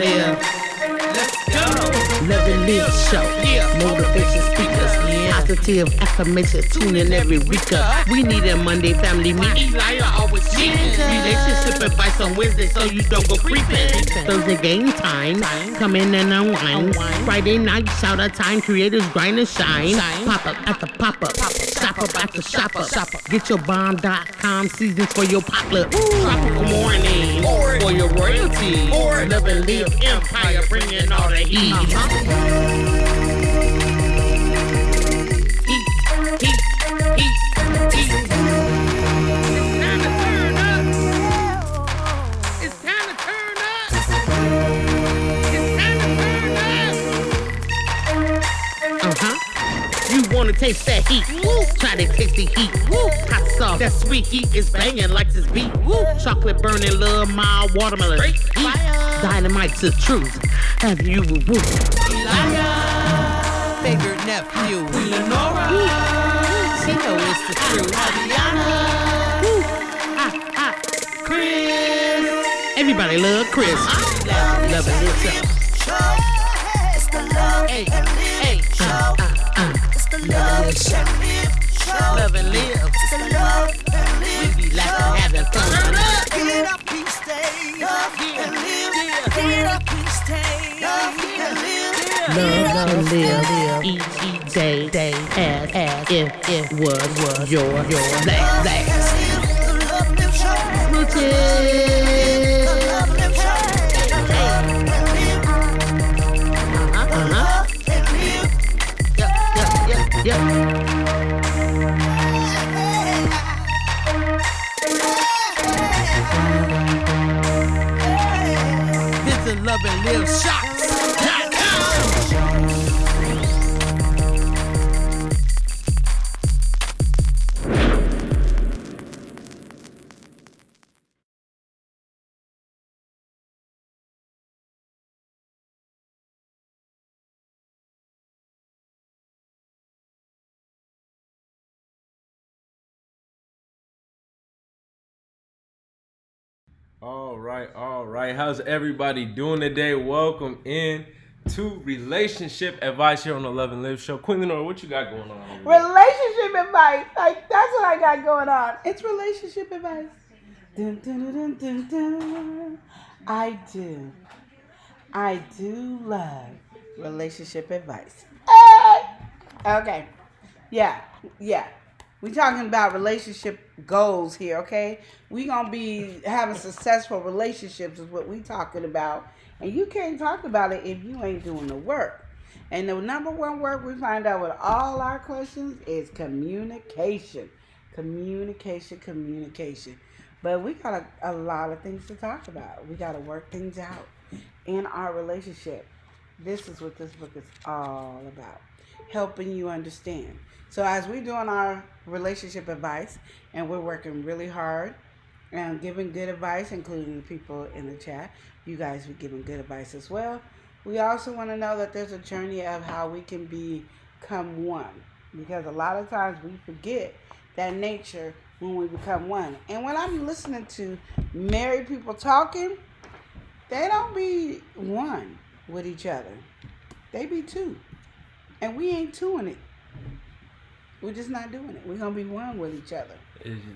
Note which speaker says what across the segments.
Speaker 1: live. Let's go. Love and live show. Motivation speakers. Positive affirmation. Tune in every week. We need a Monday family meeting. Relationship advice on Wednesday so you don't go creeping. Thursday game time. Come in and unwind. Friday night shout out time. Creators grind and shine. Pop up at the pop up. Shop up at the shop up. Get your bomb.com seasons for your potluck. Tropical morning for your royalty. Love and live empire bringing all the heat. Heat. It's time to turn up. You wanna taste that heat? Try to taste the heat. Hot sauce, that sweet heat is banging like this beat. Chocolate burning, love, mild watermelon. Heat. Dynamite's the truth. Have you
Speaker 2: Favorite nephew, Lenora.
Speaker 1: Tino is the truth. Chris. Everybody love Chris. Love it yourself.
Speaker 3: It's the love and live show. It's the love and live show.
Speaker 1: Love and live.
Speaker 3: It's the love and live.
Speaker 1: We be laughing, having fun.
Speaker 3: Get up, please stay. Love and live. Get up, please stay. Love and live.
Speaker 1: Love and live each day as if it was your last.
Speaker 3: The love and live show.
Speaker 1: Smooches.
Speaker 3: The love and live show. Love and live.
Speaker 1: Yep.
Speaker 2: Visit Love and Live Shots.com.
Speaker 4: All right. How's everybody doing today? Welcome in to Relationship Advice here on the Love and Live Show. Queen Lenore, what you got going on?
Speaker 5: Relationship advice. Like, that's what I got going on. It's relationship advice. Dun, dun, dun, dun, dun. I do love relationship advice. Okay. Yeah. We talking about relationship goals here, okay? We gonna be having successful relationships is what we talking about. And you can't talk about it if you ain't doing the work. And the number one work we find out with all our questions is communication. Communication. But we got a lot of things to talk about. We got to work things out in our relationship. This is what this book is all about. Helping you understand. So as we're doing our relationship advice, and we're working really hard and giving good advice, including the people in the chat, you guys be giving good advice as well. We also want to know that there's a journey of how we can become one, because a lot of times we forget that nature when we become one. And when I'm listening to married people talking, they don't be one with each other. They be two. And we ain't twoing it. We're just not doing it. We're going to be one with each other.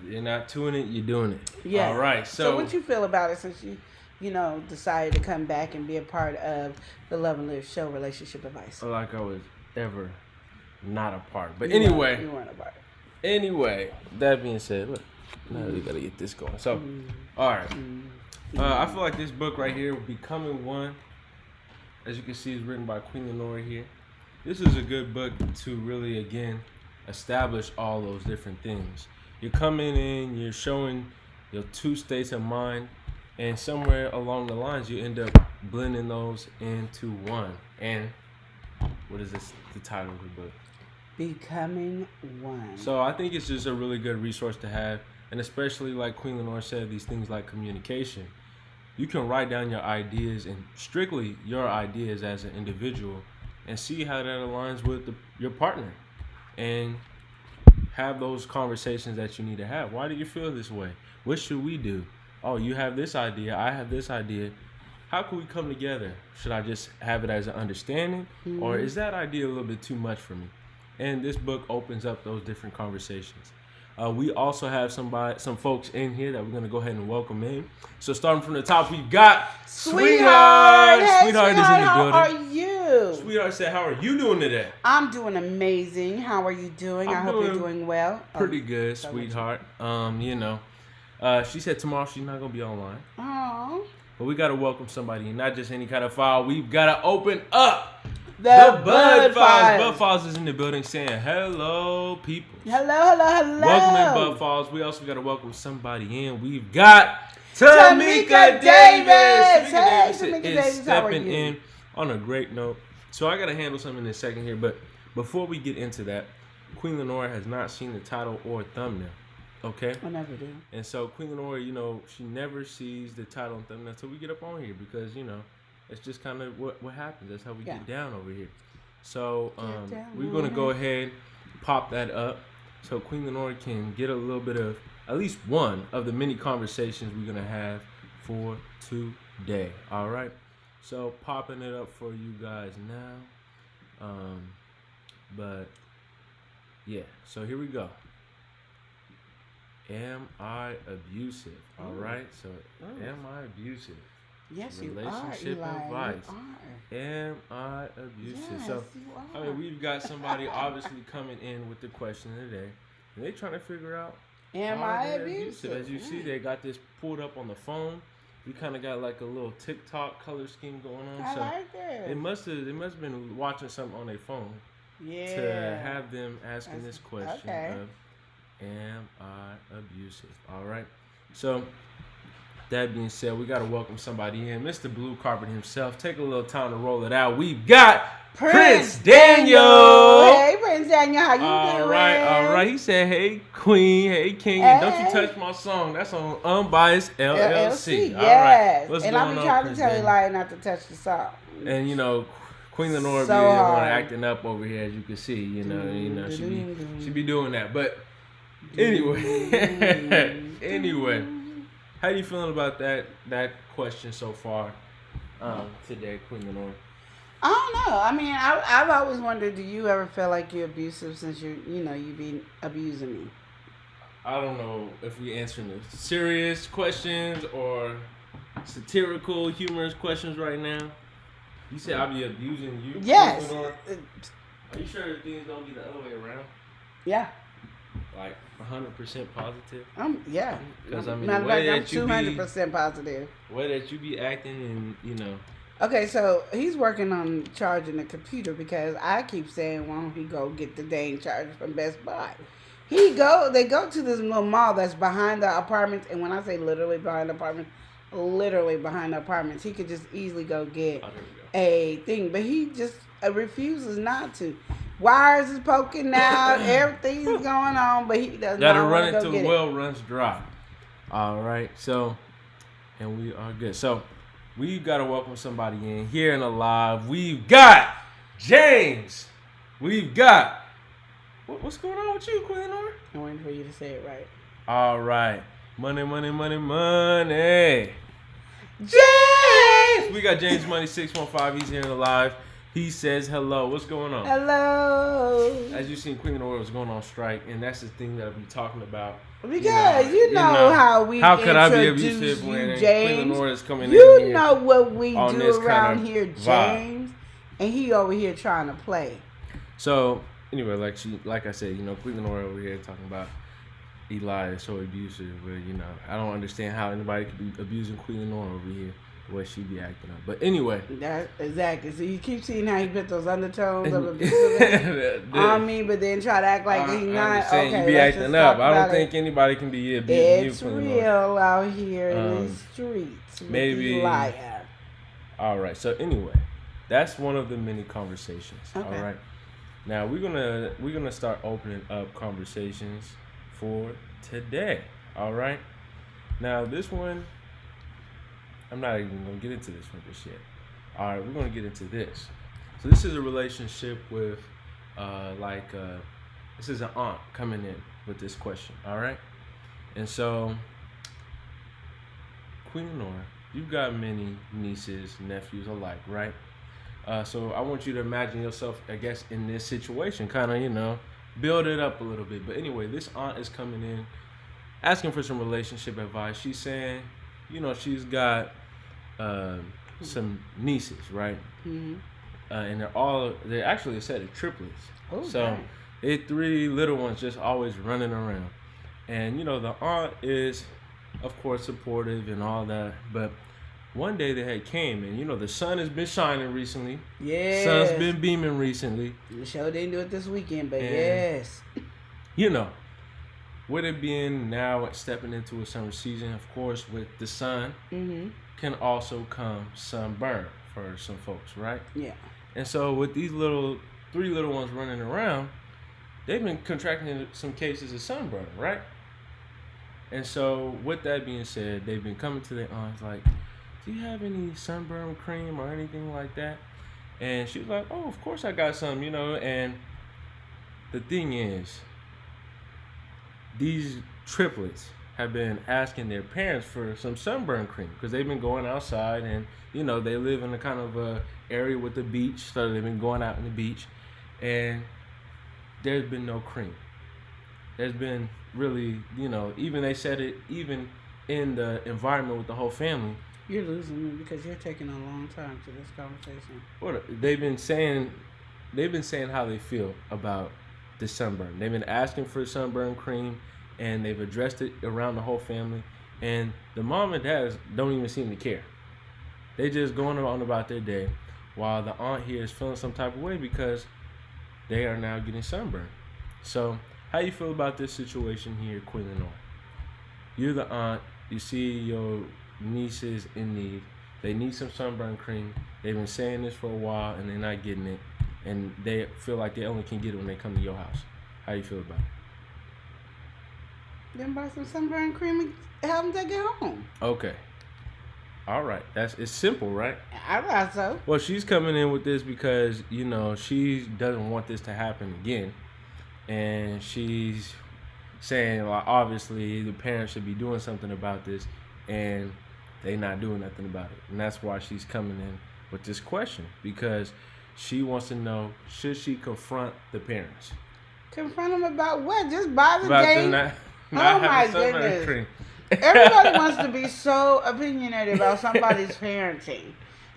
Speaker 4: You're not doing it, you're doing it.
Speaker 5: Yeah.
Speaker 4: All right.
Speaker 5: So what you feel about it since you decided to come back and be a part of the Love and Live Show Relationship Advice?
Speaker 4: Like I was ever not a part. But
Speaker 5: You
Speaker 4: anyway.
Speaker 5: weren't a part.
Speaker 4: Anyway, that being said, look, now we got to get this going. So, all right. I feel like this book right here, Becoming One, as you can see, is written by Queen Lenora here. This is a good book to really, again, establish all those different things. You're coming in, you're showing your two states of mind, and somewhere along the lines, you end up blending those into one. And what is this? The title of the book?
Speaker 5: Becoming One.
Speaker 4: So I think it's just a really good resource to have, and especially like Queen Lenore said, these things like communication. You can write down your ideas and strictly your ideas as an individual, and see how that aligns with your partner, and have those conversations that you need to have. Why do you feel this way? What should we do? Oh, you have this idea, I have this idea. how can we come together? Should I just have it as an understanding, or is that idea a little bit too much for me? And this book opens up those different conversations. We also have some folks in here that we're gonna go ahead and welcome in. So starting from the top, we've got Sweetheart.
Speaker 5: Hey,
Speaker 4: Sweetheart is in the
Speaker 5: how
Speaker 4: building.
Speaker 5: are you?
Speaker 4: Sweetheart said, "How are you doing today?"
Speaker 5: I'm doing amazing. How are you doing? I hope you're doing well.
Speaker 4: Pretty good, Sweetheart. She said tomorrow she's not gonna be online.
Speaker 5: Oh.
Speaker 4: But we gotta welcome somebody, and not just any kind of file. We've gotta open up
Speaker 5: The
Speaker 4: Bud
Speaker 5: Files.
Speaker 4: Bud Files is in the building saying hello, people.
Speaker 5: Hello.
Speaker 4: Welcome in, Bud Files. We also gotta welcome somebody in. We've got
Speaker 5: Tamika Davis. Hey,
Speaker 4: Tamika
Speaker 5: Tamika
Speaker 4: is
Speaker 5: Davis, how are
Speaker 4: stepping
Speaker 5: you?
Speaker 4: in on a great note. So I gotta handle something in a second here, but before we get into that, Queen Lenora has not seen the title or thumbnail. Okay.
Speaker 5: I never do.
Speaker 4: And so Queen Lenora, she never sees the title and thumbnail until we get up on here because, it's just kind of what happens. That's how we get down over here. So we're going to go ahead, pop that up so Queen Lenora can get a little bit of, at least one of the many conversations we're going to have for today. All right. So popping it up for you guys now. But yeah, so here we go. Am I abusive? All right. So, am I abusive?
Speaker 5: Yes,
Speaker 4: Relationship
Speaker 5: you are, Eli.
Speaker 4: advice.
Speaker 5: You are.
Speaker 4: Am I abusive?
Speaker 5: Yes,
Speaker 4: So,
Speaker 5: you
Speaker 4: I
Speaker 5: are.
Speaker 4: mean, we've got somebody obviously coming in with the question today, and they're trying to figure out,
Speaker 5: Am
Speaker 4: are
Speaker 5: I
Speaker 4: they
Speaker 5: abusive?
Speaker 4: As you see, they got this pulled up on the phone. We kind of got like a little TikTok color scheme going on.
Speaker 5: I
Speaker 4: So
Speaker 5: like that.
Speaker 4: they must have been watching something on their phone
Speaker 5: Yeah.
Speaker 4: to have them asking this question
Speaker 5: okay.
Speaker 4: of, am I abusive? All right. So that being said, we got to welcome somebody in. Mr. Blue Carpet himself. Take a little time to roll it out. We've got Prince Daniel.
Speaker 5: Hey, Prince Daniel, how you doing?
Speaker 4: All right. He said, hey, Queen. Hey, King. And don't you touch my song. That's on Unbiased LLC.
Speaker 5: Yes.
Speaker 4: All right. What's
Speaker 5: And
Speaker 4: going
Speaker 5: I'll be
Speaker 4: on,
Speaker 5: trying
Speaker 4: Prince
Speaker 5: to tell
Speaker 4: Daniel?
Speaker 5: Eli not to touch the song.
Speaker 4: And, Queen Lenora
Speaker 5: So
Speaker 4: be the one
Speaker 5: hard.
Speaker 4: acting up over here, as you can see. She be doing that. But anyway, how you feeling about that question so far today, Queen Lenora?
Speaker 5: I don't know. I mean, I've always wondered, do you ever feel like you're abusive since you've been abusing me?
Speaker 4: I don't know if we answering the serious questions or satirical, humorous questions right now. You said I'll be abusing you,
Speaker 5: Yes.
Speaker 4: Queen Lenora? Are you sure things don't be the other way around?
Speaker 5: Yeah.
Speaker 4: Like 100% positive?
Speaker 5: Yeah.
Speaker 4: Because I mean,
Speaker 5: Matter
Speaker 4: the
Speaker 5: of
Speaker 4: way
Speaker 5: fact, I'm
Speaker 4: that you
Speaker 5: 200% positive.
Speaker 4: the way that you be acting, and
Speaker 5: Okay, so he's working on charging the computer because I keep saying, why don't he go get the dang charger from Best Buy? They go to this little mall that's behind the apartments, and when I say literally behind the apartments, literally behind the apartments, he could just easily go get a thing, but he just refuses not to. Wires is poking out, everything's going on, but he does
Speaker 4: gotta
Speaker 5: not
Speaker 4: run
Speaker 5: want to
Speaker 4: it
Speaker 5: go
Speaker 4: till
Speaker 5: get
Speaker 4: the
Speaker 5: it.
Speaker 4: well runs dry. All right, so, and we are good. So, we've got to welcome somebody in here and alive. We've got James. We've got, what's going on with you, Queen Lenora?
Speaker 5: I'm waiting for you to say it right.
Speaker 4: All right, money.
Speaker 5: James!
Speaker 4: We got James Money 615. He's here and alive. He says hello. What's going on?
Speaker 5: Hello.
Speaker 4: As you seen, Queen Lenora was going on strike, and that's the thing that I'll be talking about.
Speaker 5: Because you know how we
Speaker 4: how could I be
Speaker 5: introduce
Speaker 4: abusive
Speaker 5: you,
Speaker 4: when Queen
Speaker 5: James.
Speaker 4: Lenora is coming in
Speaker 5: You
Speaker 4: here?
Speaker 5: know what we
Speaker 4: on this
Speaker 5: do
Speaker 4: kind
Speaker 5: around
Speaker 4: of
Speaker 5: here,
Speaker 4: vibe.
Speaker 5: James, and he over here trying to play.
Speaker 4: So anyway, like I said, Queen Lenora over here talking about Eli is so abusive, but I don't understand how anybody could be abusing Queen Lenora over here. The way she be acting up. But anyway.
Speaker 5: That's exactly. So you keep seeing how he put those undertones of abusive on me, but then try to act like he's not. Okay,
Speaker 4: you be
Speaker 5: let's
Speaker 4: acting
Speaker 5: just
Speaker 4: up.
Speaker 5: talk
Speaker 4: I don't
Speaker 5: about
Speaker 4: think
Speaker 5: it.
Speaker 4: anybody can be abusing
Speaker 5: It's
Speaker 4: you, Queen Lenora.
Speaker 5: real out here in these streets. With
Speaker 4: maybe.
Speaker 5: these liars.
Speaker 4: All right. So anyway, that's one of the many conversations.
Speaker 5: Okay.
Speaker 4: All right. Now we're gonna start opening up conversations for today. All right. Now this one, I'm not even gonna get into this one just yet. All right, we're gonna get into this. So this is a relationship with, this is an aunt coming in with this question. All right, and so Queen Lenora you've got many nieces, nephews alike, right? So I want you to imagine yourself, I guess, in this situation, kind of, build it up a little bit. But anyway, this aunt is coming in, asking for some relationship advice. She's saying, she's got some nieces, right?
Speaker 5: Mm-hmm.
Speaker 4: And they're actually a set of triplets.
Speaker 5: Oh,
Speaker 4: so
Speaker 5: right.
Speaker 4: they 3 little ones just always running around. And, the aunt is, of course, supportive and all that. But one day they had came and, the sun has been shining recently.
Speaker 5: Yes.
Speaker 4: Sun's been beaming recently.
Speaker 5: The show didn't do it this weekend, but
Speaker 4: And,
Speaker 5: yes.
Speaker 4: With it being now stepping into a summer season, of course, with the sun,
Speaker 5: Mm-hmm.
Speaker 4: can also come sunburn for some folks, right?
Speaker 5: Yeah.
Speaker 4: And so with these 3 little ones running around, they've been contracting some cases of sunburn, right? And so with that being said, they've been coming to their aunts like, do you have any sunburn cream or anything like that? And she was like, oh, of course I got some, and the thing is, these triplets have been asking their parents for some sunburn cream because they've been going outside and, they live in a kind of a area with the beach, so they've been going out in the beach, and there's been no cream. There's been really, even they said it, even in the environment with the whole family.
Speaker 5: You're losing me because you're taking a long time to this conversation.
Speaker 4: What they've been saying how they feel about the sunburn. They've been asking for sunburn cream, and they've addressed it around the whole family. And the mom and dad don't even seem to care. They just going on about their day, while the aunt here is feeling some type of way because they are now getting sunburned. So, how you feel about this situation here, Queen Lenore? You're the aunt. You see your nieces in need. They need some sunburn cream. They've been saying this for a while, and they're not getting it. And they feel like they only can get it when they come to your house. How you feel about it?
Speaker 5: Then buy some sunburn cream and help them take it home.
Speaker 4: Okay. All right. It's simple, right?
Speaker 5: I thought so.
Speaker 4: Well, she's coming in with this because, she doesn't want this to happen again. And she's saying, well, obviously, the parents should be doing something about this, and they not doing nothing about it. And that's why she's coming in with this question, because she wants to know, should she confront the parents?
Speaker 5: Confront them about what? Just buy the
Speaker 4: About
Speaker 5: dang.
Speaker 4: them
Speaker 5: Oh
Speaker 4: not
Speaker 5: my
Speaker 4: having sunburn
Speaker 5: goodness.
Speaker 4: cream.
Speaker 5: Everybody wants to be so opinionated about somebody's parenting.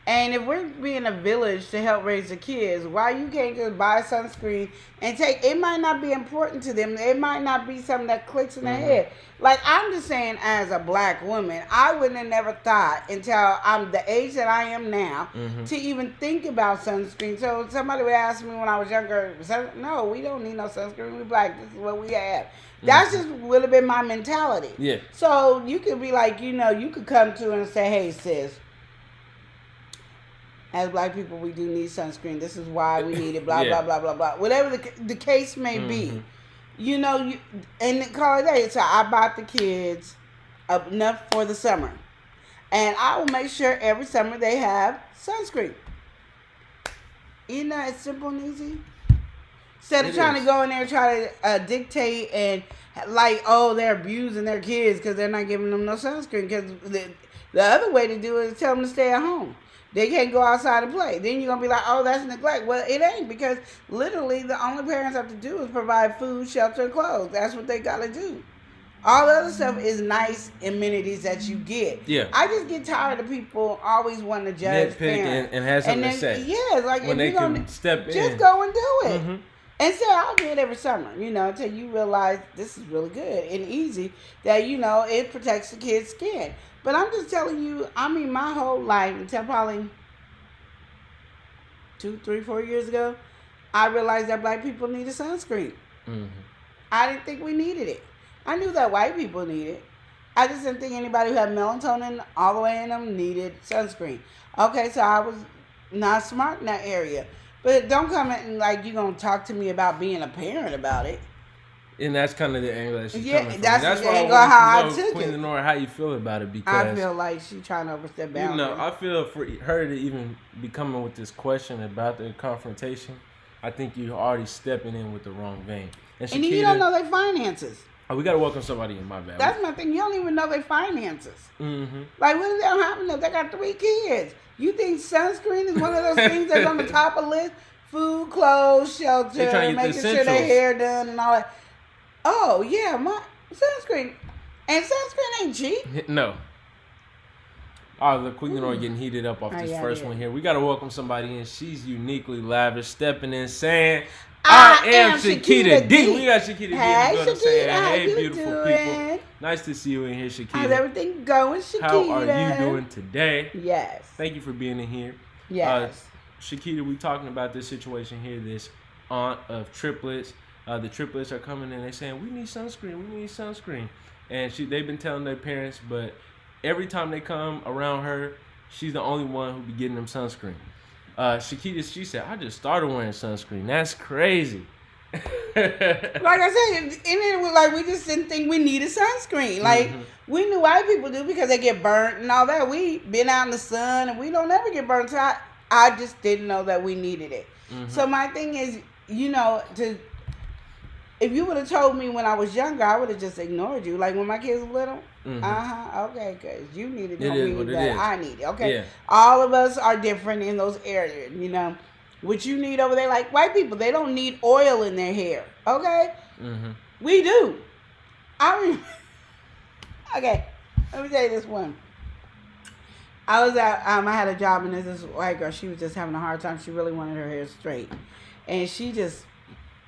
Speaker 5: And if we're being a village to help raise the kids, why you can't just buy sunscreen and take, it might not be important to them. It might not be something that clicks in their head. Like, I'm just saying, as a black woman, I wouldn't have never thought until I'm the age that I am now to even think about sunscreen. So somebody would ask me when I was younger, no, we don't need no sunscreen. We black, this is what we have. That's just would have been my mentality.
Speaker 4: Yeah.
Speaker 5: So you could be like, you could come to and say, hey, sis, as black people, we do need sunscreen. This is why we need it, blah, blah, blah, blah, blah. Whatever the case may be. And call it day. So I bought the kids enough for the summer. And I will make sure every summer they have sunscreen. Isn't that simple and easy? Instead of trying to go in there and try to dictate and they're abusing their kids because they're not giving them no sunscreen. Because the other way to do it is tell them to stay at home. They can't go outside and play. Then you're going to be like, oh, that's neglect. Well, it ain't, because literally the only parents have to do is provide food, shelter, and clothes. That's what they got to do. All the other stuff is nice amenities that you get.
Speaker 4: Yeah.
Speaker 5: I just get tired of people always wanting to judge parents.
Speaker 4: And have something to say.
Speaker 5: Yeah, like
Speaker 4: when
Speaker 5: if
Speaker 4: they can step in.
Speaker 5: just go and do it. And say, I'll do it every summer, until you realize this is really good and easy, that, it protects the kid's skin. But I'm just telling you, my whole life, until probably 2, 3, 4 years ago, I realized that black people needed sunscreen. I didn't think we needed it. I knew that white people needed it. I just didn't think anybody who had melatonin all the way in them needed sunscreen. Okay, so I was not smart in that area. But don't come in like you're going to talk to me about being a parent about it.
Speaker 4: And that's kind of the angle that she's
Speaker 5: Yeah,
Speaker 4: coming from.
Speaker 5: that's the
Speaker 4: why
Speaker 5: angle
Speaker 4: I
Speaker 5: how I
Speaker 4: want to know,
Speaker 5: took
Speaker 4: Queen
Speaker 5: it.
Speaker 4: Lenore, how you feel about it, because
Speaker 5: I feel like she's trying to overstep boundaries.
Speaker 4: I feel for her to even be coming with this question about the confrontation, I think you're already stepping in with the wrong vein.
Speaker 5: And you don't know their finances.
Speaker 4: Oh, we gotta welcome somebody in. My bad.
Speaker 5: That's my thing. You don't even know their finances.
Speaker 4: Mm-hmm.
Speaker 5: Like, what if they don't have enough? They got 3 kids. You think sunscreen is one of those things that's on the top of the list? Food, clothes, shelter,
Speaker 4: They trying to get the
Speaker 5: making sure their
Speaker 4: essentials.
Speaker 5: hair done and all that. Oh, yeah, my sunscreen. And sunscreen ain't cheap.
Speaker 4: No. Oh, look, Queen Lenore getting heated up off this first one here. We gotta welcome somebody in. She's uniquely lavish, stepping in, saying, I am Shakita D. We got Shakita D.
Speaker 5: Hey,
Speaker 4: in the building
Speaker 5: Shakita,
Speaker 4: saying,
Speaker 5: how
Speaker 4: hey,
Speaker 5: you
Speaker 4: beautiful
Speaker 5: doing?
Speaker 4: people. Nice to see you in here, Shakita.
Speaker 5: How's everything going, Shakita?
Speaker 4: How are you doing today?
Speaker 5: Yes.
Speaker 4: Thank you for being in here.
Speaker 5: Yes.
Speaker 4: Shakita, we talking about this situation here, this aunt of triplets. The triplets are coming in, they're saying, we need sunscreen. And they've been telling their parents, but every time they come around her, she's the only one who be getting them sunscreen. Shakita, she said, I just started wearing sunscreen. That's crazy.
Speaker 5: Like I said, and it was like we just didn't think we needed sunscreen. Like we knew white people do because they get burnt and all that. We been out in the sun and we don't ever get burnt. So I just didn't know that we needed it. So my thing is, if you would have told me when I was younger, I would have just ignored you. Like when my kids were little, okay, because you need it, don't mean that I need it. Okay,
Speaker 4: Yeah.
Speaker 5: All of us are different in those areas, What you need over there, like white people, they don't need oil in their hair. Okay, we do. Okay, let me tell you this one. I was at, I had a job and there's this white girl. She was just having a hard time. She really wanted her hair straight, and she just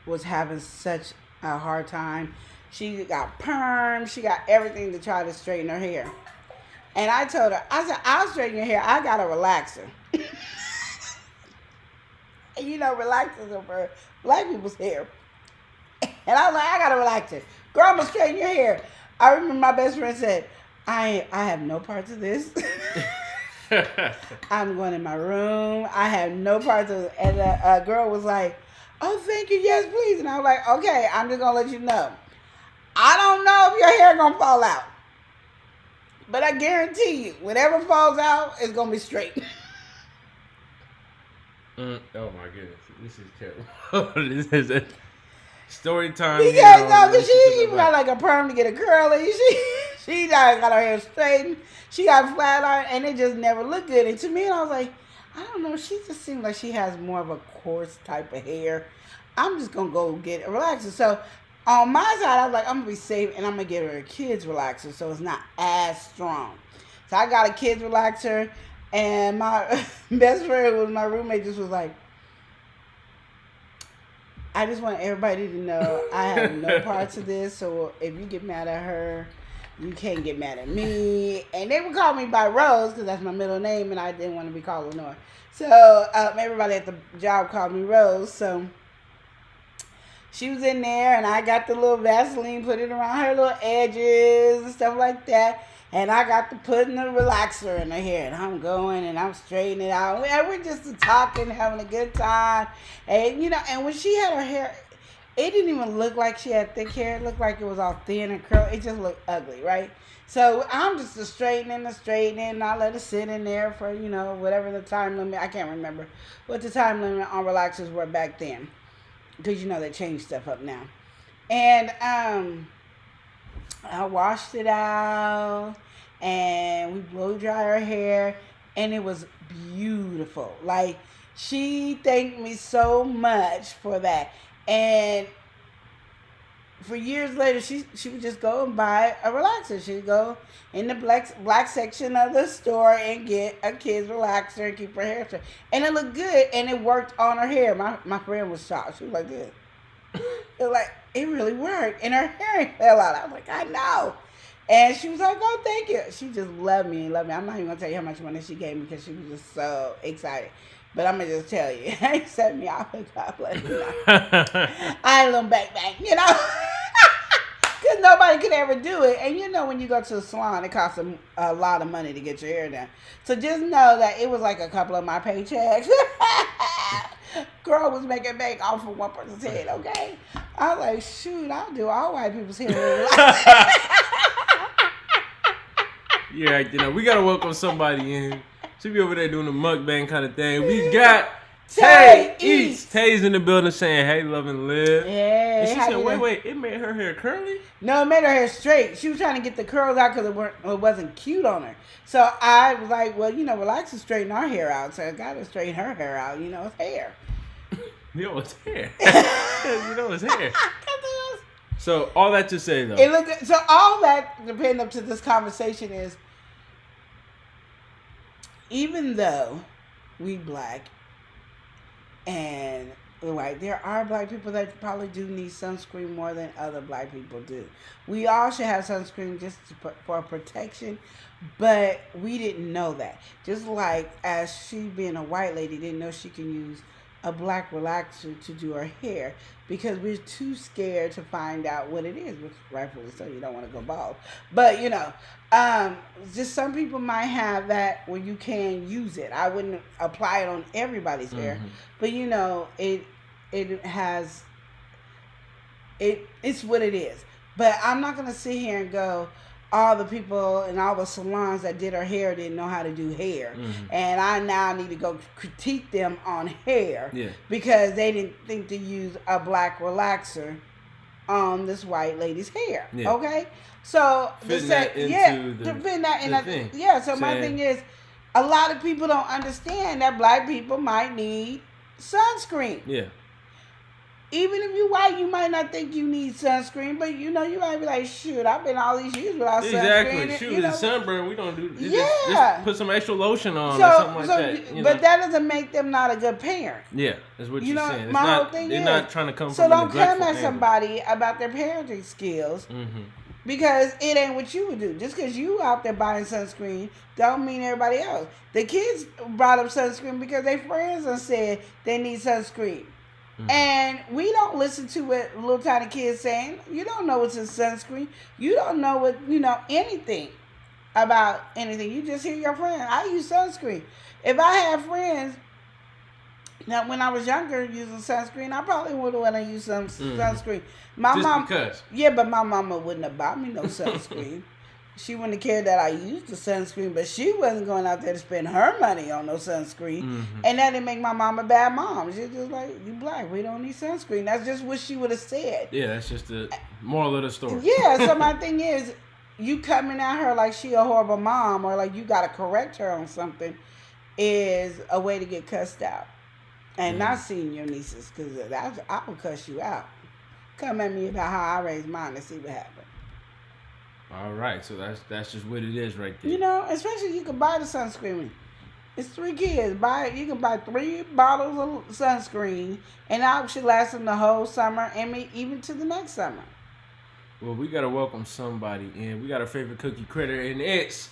Speaker 5: was having such a hard time. She got perm. She got everything to try to straighten her hair. And I told her, I said, I'll straighten your hair. I got a relaxer. And relaxers are for black people's hair. And I was like, I got a relaxer. Girl, I'm going to straighten your hair. I remember my best friend said, I have no parts of this. I'm going in my room. I have no parts of it. And a girl was like, oh, thank you. Yes, please. And I was like, okay, I'm just going to let you know. I don't know if your hair going to fall out. But I guarantee you, whatever falls out, it's going to be straight.
Speaker 4: Oh, my goodness. This is terrible. This is a story time.
Speaker 5: Because she even got like a perm to get a curly. She got her hair straightened. She got flat iron, and it just never looked good. And to me, I was like, I don't know. She just seems like she has more of a coarse type of hair. I'm just going to go get a relaxer. So on my side, I was like, I'm going to be safe, and I'm going to get her a kid's relaxer so it's not as strong. So I got a kid's relaxer, and my best friend was my roommate just was like, I just want everybody to know I have no parts of this, so if you get mad at her, you can't get mad at me. And they would call me by Rose because that's my middle name, and I didn't want to be called Lenore. So everybody at the job called me Rose. So she was in there, and I got the little Vaseline, put it around her little edges and stuff like that. And I got to putting the relaxer in her hair, and I'm going and I'm straightening it out. And we're just talking, having a good time. And, and when she had her hair, it didn't even look like she had thick hair. It looked like it was all thin and curly. It just looked ugly, right? So I'm just straightening. And I let it sit in there for, whatever the time limit. I can't remember what the time limit on relaxers were back then. Because, they changed stuff up now. And I washed it out. And we blow dry her hair. And it was beautiful. Like, she thanked me so much for that. And for years later, she would just go and buy a relaxer. She'd go in the black section of the store and get a kid's relaxer and keep her hair straight. And it looked good, and it worked on her hair. My friend was shocked. She was like, this. It was like, it really worked. And her hair fell out. I was like, I know. And she was like, oh, thank you. She just loved me. I'm not even going to tell you how much money she gave me because she was just so excited. But I'm going to just tell you. It set me off. God bless you. I ain't a little bang. Because nobody could ever do it. And when you go to a salon, it costs a lot of money to get your hair done. So just know that it was like a couple of my paychecks. Girl was making bank off of one person's head, okay? I was like, shoot, I'll do all white people's hair.
Speaker 4: Yeah, we gotta welcome somebody in. She be over there doing the mukbang kind of thing. We got
Speaker 5: Tay eats.
Speaker 4: Tay's in the building saying, "Hey, love and live."
Speaker 5: Yeah.
Speaker 4: And she
Speaker 5: how
Speaker 4: said,
Speaker 5: you
Speaker 4: "Wait,
Speaker 5: know?
Speaker 4: wait, it made her hair curly."
Speaker 5: No, it made her hair straight. She was trying to get the curls out because it wasn't cute on her. So I was like, well, relax and straighten our hair out. So I got to straighten her hair out. It's hair.
Speaker 4: It's hair. It's hair. So all that to say though.
Speaker 5: So all that depending up to this conversation is, even though we black and right, there are black people that probably do need sunscreen more than other black people do. We all should have sunscreen just for protection, but we didn't know that. Just like as she being a white lady didn't know she can use a black relaxer to do her hair because we're too scared to find out what it is, which rightfully so, you don't want to go bald. But just some people might have that where you can use it. I wouldn't apply it on everybody's hair, but it's what it is. But I'm not gonna sit here and go, all the people in all the salons that did her hair didn't know how to do hair, and I now need to go critique them on hair because they didn't think to use a black relaxer on this white lady's hair. Okay, so
Speaker 4: fitting that into the thing.
Speaker 5: So my thing is, a lot of people don't understand that black people might need sunscreen.
Speaker 4: Yeah.
Speaker 5: Even if you white, you might not think you need sunscreen, but you might be like, shoot, I've been all these years without sunscreen.
Speaker 4: Exactly. Shoot, it's sunburn. We don't do this.
Speaker 5: Yeah.
Speaker 4: Just put some extra lotion on or something like that.
Speaker 5: But that doesn't make them not a good parent.
Speaker 4: Yeah, that's what you're saying.
Speaker 5: My whole thing
Speaker 4: they're
Speaker 5: is,
Speaker 4: not trying to come
Speaker 5: so
Speaker 4: from a
Speaker 5: don't come
Speaker 4: neglectful
Speaker 5: at somebody about their parenting skills because it ain't what you would do. Just because you out there buying sunscreen don't mean everybody else. The kids brought up sunscreen because their friends have said they need sunscreen. And we don't listen to what little tiny kids saying. You don't know what's in sunscreen. You don't know what, anything about anything. You just hear your friend. I use sunscreen. If I had friends, now when I was younger using sunscreen, I probably would have wanted to use some sunscreen. But my mama wouldn't have bought me no sunscreen. She wouldn't have cared that I used the sunscreen, but she wasn't going out there to spend her money on no sunscreen. And that didn't make my mom a bad mom. She's just like, you black, we don't need sunscreen. That's just what she would have said.
Speaker 4: Yeah, that's just the moral of the story.
Speaker 5: Yeah, so my thing is, you coming at her like she a horrible mom or like you got to correct her on something is a way to get cussed out. And not seeing your nieces, because I will cuss you out. Come at me about how I raised mine and see what happens.
Speaker 4: All right, so that's just what it is right there.
Speaker 5: Especially you can buy the sunscreen. It's 3 kids. You can buy 3 bottles of sunscreen, and that should last them the whole summer and even to the next summer.
Speaker 4: Well, we gotta welcome somebody in. We got our favorite cookie critter, and it's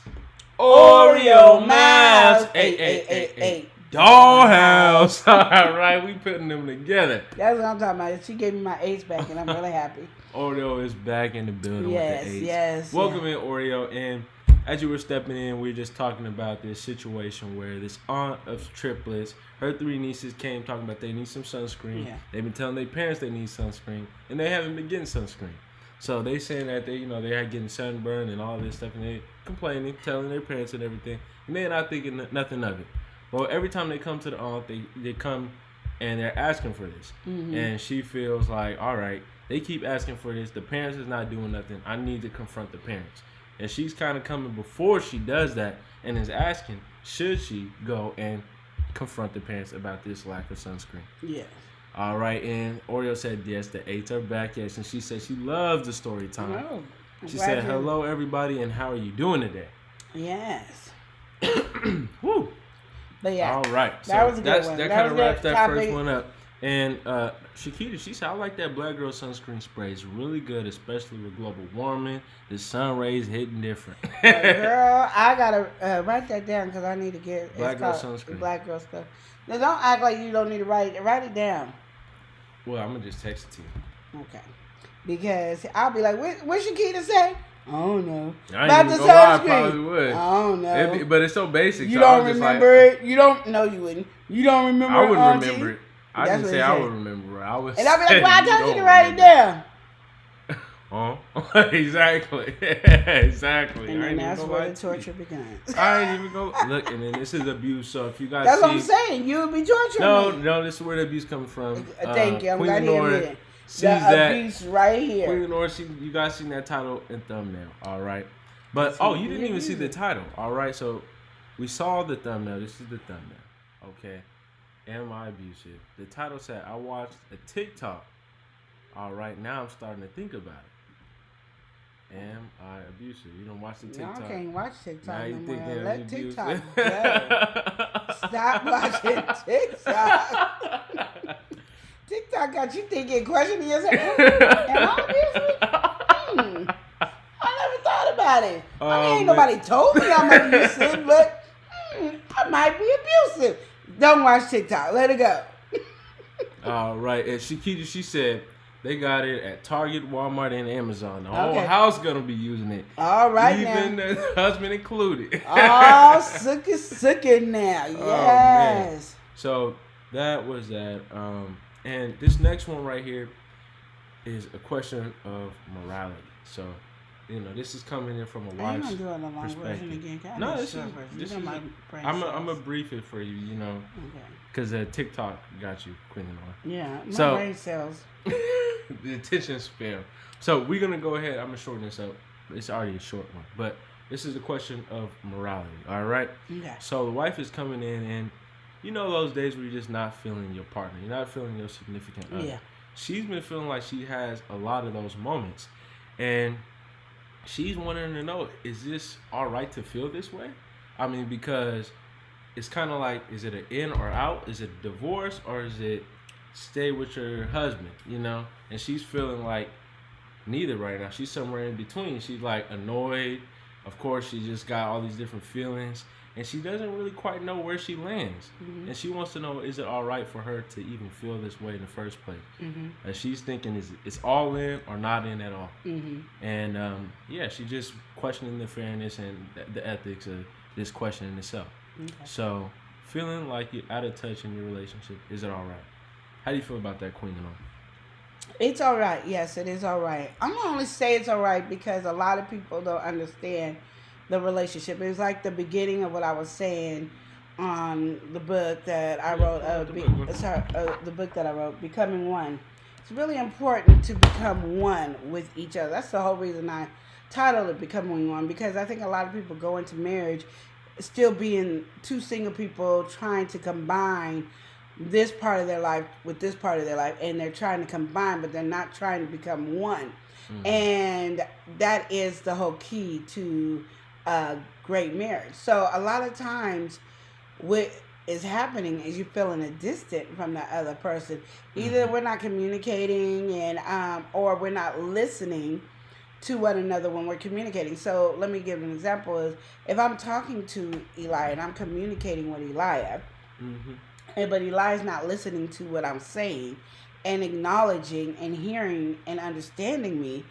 Speaker 4: Oreo Miles. Hey. Dollhouse. All right, we putting them together.
Speaker 5: That's what I'm talking about. She gave me my 8s back, and I'm really happy.
Speaker 4: Oreo is back in the building with the 8s.
Speaker 5: Yes.
Speaker 4: Welcome in, Oreo. And as you were stepping in, we were just talking about this situation where this aunt of triplets, her 3 nieces came talking about they need some sunscreen. Yeah. They've been telling their parents they need sunscreen, and they haven't been getting sunscreen. So they saying that they are getting sunburned and all this stuff, and they complaining, telling their parents and everything, and they're not thinking nothing of it. Well, every time they come to the aunt, they come and they're asking for this. And she feels like, all right, they keep asking for this. The parents is not doing nothing. I need to confront the parents. And she's kind of coming before she does that and is asking, should she go and confront the parents about this lack of sunscreen?
Speaker 5: Yes.
Speaker 4: All right, and Oreo said, yes, the 8s are back, yes. And she said she loves the story time.
Speaker 5: Oh,
Speaker 4: she said, hello, everybody, and how are you doing today?
Speaker 5: Yes.
Speaker 4: Woo.
Speaker 5: But yeah,
Speaker 4: all right. So
Speaker 5: that was a good one.
Speaker 4: That kind of wraps that first one up. And Shakita, she said, I like that Black Girl sunscreen spray. It's really good, especially with global warming. The sun rays hitting different.
Speaker 5: Girl, I got to write that down because I need to get
Speaker 4: Black Girl sunscreen.
Speaker 5: Black Girl stuff. Now, don't act like you don't need to write it. Write it down.
Speaker 4: Well, I'm going to just text it to you.
Speaker 5: Okay. Because I'll be like, what Shakita say? I don't know.
Speaker 4: About the sunscreen. I probably would.
Speaker 5: I don't know.
Speaker 4: But it's so basic.
Speaker 5: You
Speaker 4: so
Speaker 5: don't remember it? You don't? No, you wouldn't. You don't remember it?
Speaker 4: I wouldn't remember it. I didn't say I would remember it.
Speaker 5: And I'll be like, well, I told you to write it down.
Speaker 4: Oh, exactly. Exactly.
Speaker 5: And
Speaker 4: I ain't
Speaker 5: then that's
Speaker 4: even
Speaker 5: where
Speaker 4: gonna
Speaker 5: the torture begins.
Speaker 4: I ain't even go look, and then this is abuse. So if you guys
Speaker 5: That's
Speaker 4: see,
Speaker 5: what I'm saying. You would be torturing me.
Speaker 4: no, this is where the abuse comes from.
Speaker 5: Thank you. I'm
Speaker 4: Queen
Speaker 5: glad you
Speaker 4: Lenore
Speaker 5: admit it.
Speaker 4: sees
Speaker 5: The
Speaker 4: that.
Speaker 5: abuse right here.
Speaker 4: Queen Lenore, you guys seen that title and thumbnail, all right? But
Speaker 5: Yes,
Speaker 4: oh,
Speaker 5: he
Speaker 4: you didn't
Speaker 5: did
Speaker 4: even see
Speaker 5: use
Speaker 4: the
Speaker 5: it.
Speaker 4: title, all right? So we saw the thumbnail. This is the thumbnail, okay? Am I abusive? The title said I watched a TikTok. All right, now I'm starting to think about it. Am I abusive? You don't watch the
Speaker 5: No,
Speaker 4: TikTok.
Speaker 5: I can't watch TikTok
Speaker 4: Now you
Speaker 5: no
Speaker 4: think
Speaker 5: more.
Speaker 4: that
Speaker 5: Let
Speaker 4: was
Speaker 5: TikTok
Speaker 4: abusive?
Speaker 5: go. Stop watching TikTok. TikTok got you thinking, questioning yourself. Am I abusive? I never thought about it. I mean, ain't
Speaker 4: man.
Speaker 5: nobody told me I'm abusive, but I might be abusive. Don't watch TikTok. Let it go.
Speaker 4: All right, and Shakita, she said they got it at Target, Walmart, and Amazon. The whole
Speaker 5: Okay.
Speaker 4: house gonna be using it.
Speaker 5: All right
Speaker 4: Even
Speaker 5: now.
Speaker 4: the husband included.
Speaker 5: Oh, sookie now. Yes.
Speaker 4: So that was that. And this next one right here is a question of morality. So, this is coming in from a
Speaker 5: Are you
Speaker 4: wife's
Speaker 5: gonna do it in a long version
Speaker 4: perspective.
Speaker 5: again? Can I
Speaker 4: No,
Speaker 5: do a
Speaker 4: this
Speaker 5: short
Speaker 4: is
Speaker 5: version?
Speaker 4: this
Speaker 5: You
Speaker 4: is.
Speaker 5: know my brain
Speaker 4: I'm
Speaker 5: cells.
Speaker 4: a brief it for you,
Speaker 5: Okay.
Speaker 4: because TikTok got you, Queen Lenore.
Speaker 5: Yeah, my
Speaker 4: So-
Speaker 5: brain cells.
Speaker 4: The attention span. So we're gonna go ahead. I'm gonna shorten this up. It's already a short one, but this is a question of morality. All right.
Speaker 5: Okay.
Speaker 4: So the wife is coming in, and those days where you're just not feeling your partner, you're not feeling your significant other.
Speaker 5: Yeah.
Speaker 4: She's been feeling like she has a lot of those moments, and she's wanting to know: is this all right to feel this way? I mean, because it's kind of like, is it an in or out? Is it divorce, or is it stay with your husband? And she's feeling like neither right now. She's somewhere in between. She's like annoyed. Of course, she just got all these different feelings, and she doesn't really quite know where she lands.
Speaker 5: Mm-hmm.
Speaker 4: And she wants to know, is it all right for her to even feel this way in the first place?
Speaker 5: Mm-hmm.
Speaker 4: And she's thinking, it's all in or not in at all?
Speaker 5: Mm-hmm.
Speaker 4: And she's just questioning the fairness and the ethics of this question in itself.
Speaker 5: Okay.
Speaker 4: So, feeling like you're out of touch in your relationship, is it all right? How do you feel about that, Queen Lenore?
Speaker 5: It's all right. Yes, it is all right. I'm going to only say it's all right because a lot of people don't understand the relationship. It was like the beginning of what I was saying on the book that I wrote. The book that I wrote, Becoming One. It's really important to become one with each other. That's the whole reason I titled it Becoming One, because I think a lot of people go into marriage still being two single people trying to combine this part of their life with this part of their life, and they're trying to combine, but they're not trying to become one. Mm-hmm. And that is the whole key to a great marriage. So a lot of times what is happening is you're feeling a distant from the other person. Either we're not communicating and or we're not listening to one another when we're communicating. So let me give an example. Is if I'm talking to Eli and I'm communicating with Eliab, but Eli's not listening to what I'm saying and acknowledging and hearing and understanding me,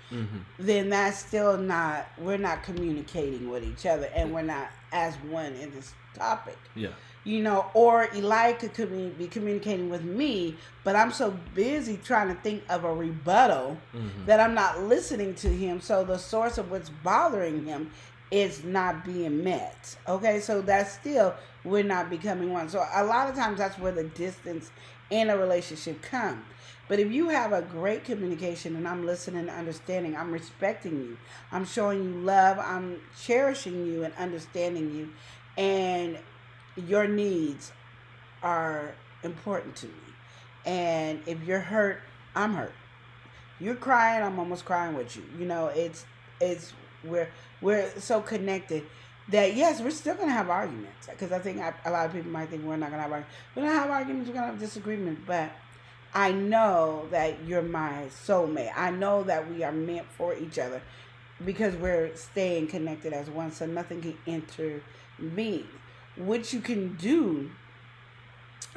Speaker 5: then that's still not, we're not communicating with each other, and we're not as one in this topic.
Speaker 4: Yeah.
Speaker 5: Or Eli could be communicating with me, but I'm so busy trying to think of a rebuttal that I'm not listening to him. So the source of what's bothering him is not being met. Okay, so that's still, we're not becoming one. So a lot of times that's where the distance in a relationship comes. But if you have a great communication and I'm listening and understanding, I'm respecting you, I'm showing you love, I'm cherishing you and understanding you, and your needs are important to me. And if you're hurt, I'm hurt. You're crying, I'm almost crying with you. It's we're so connected that yes, we're still gonna have arguments. Because I think a lot of people might think we're not gonna have arguments. We're gonna have arguments. We're gonna have disagreement. But I know that you're my soulmate. I know that we are meant for each other because we're staying connected as one. So nothing can intervene. What you can do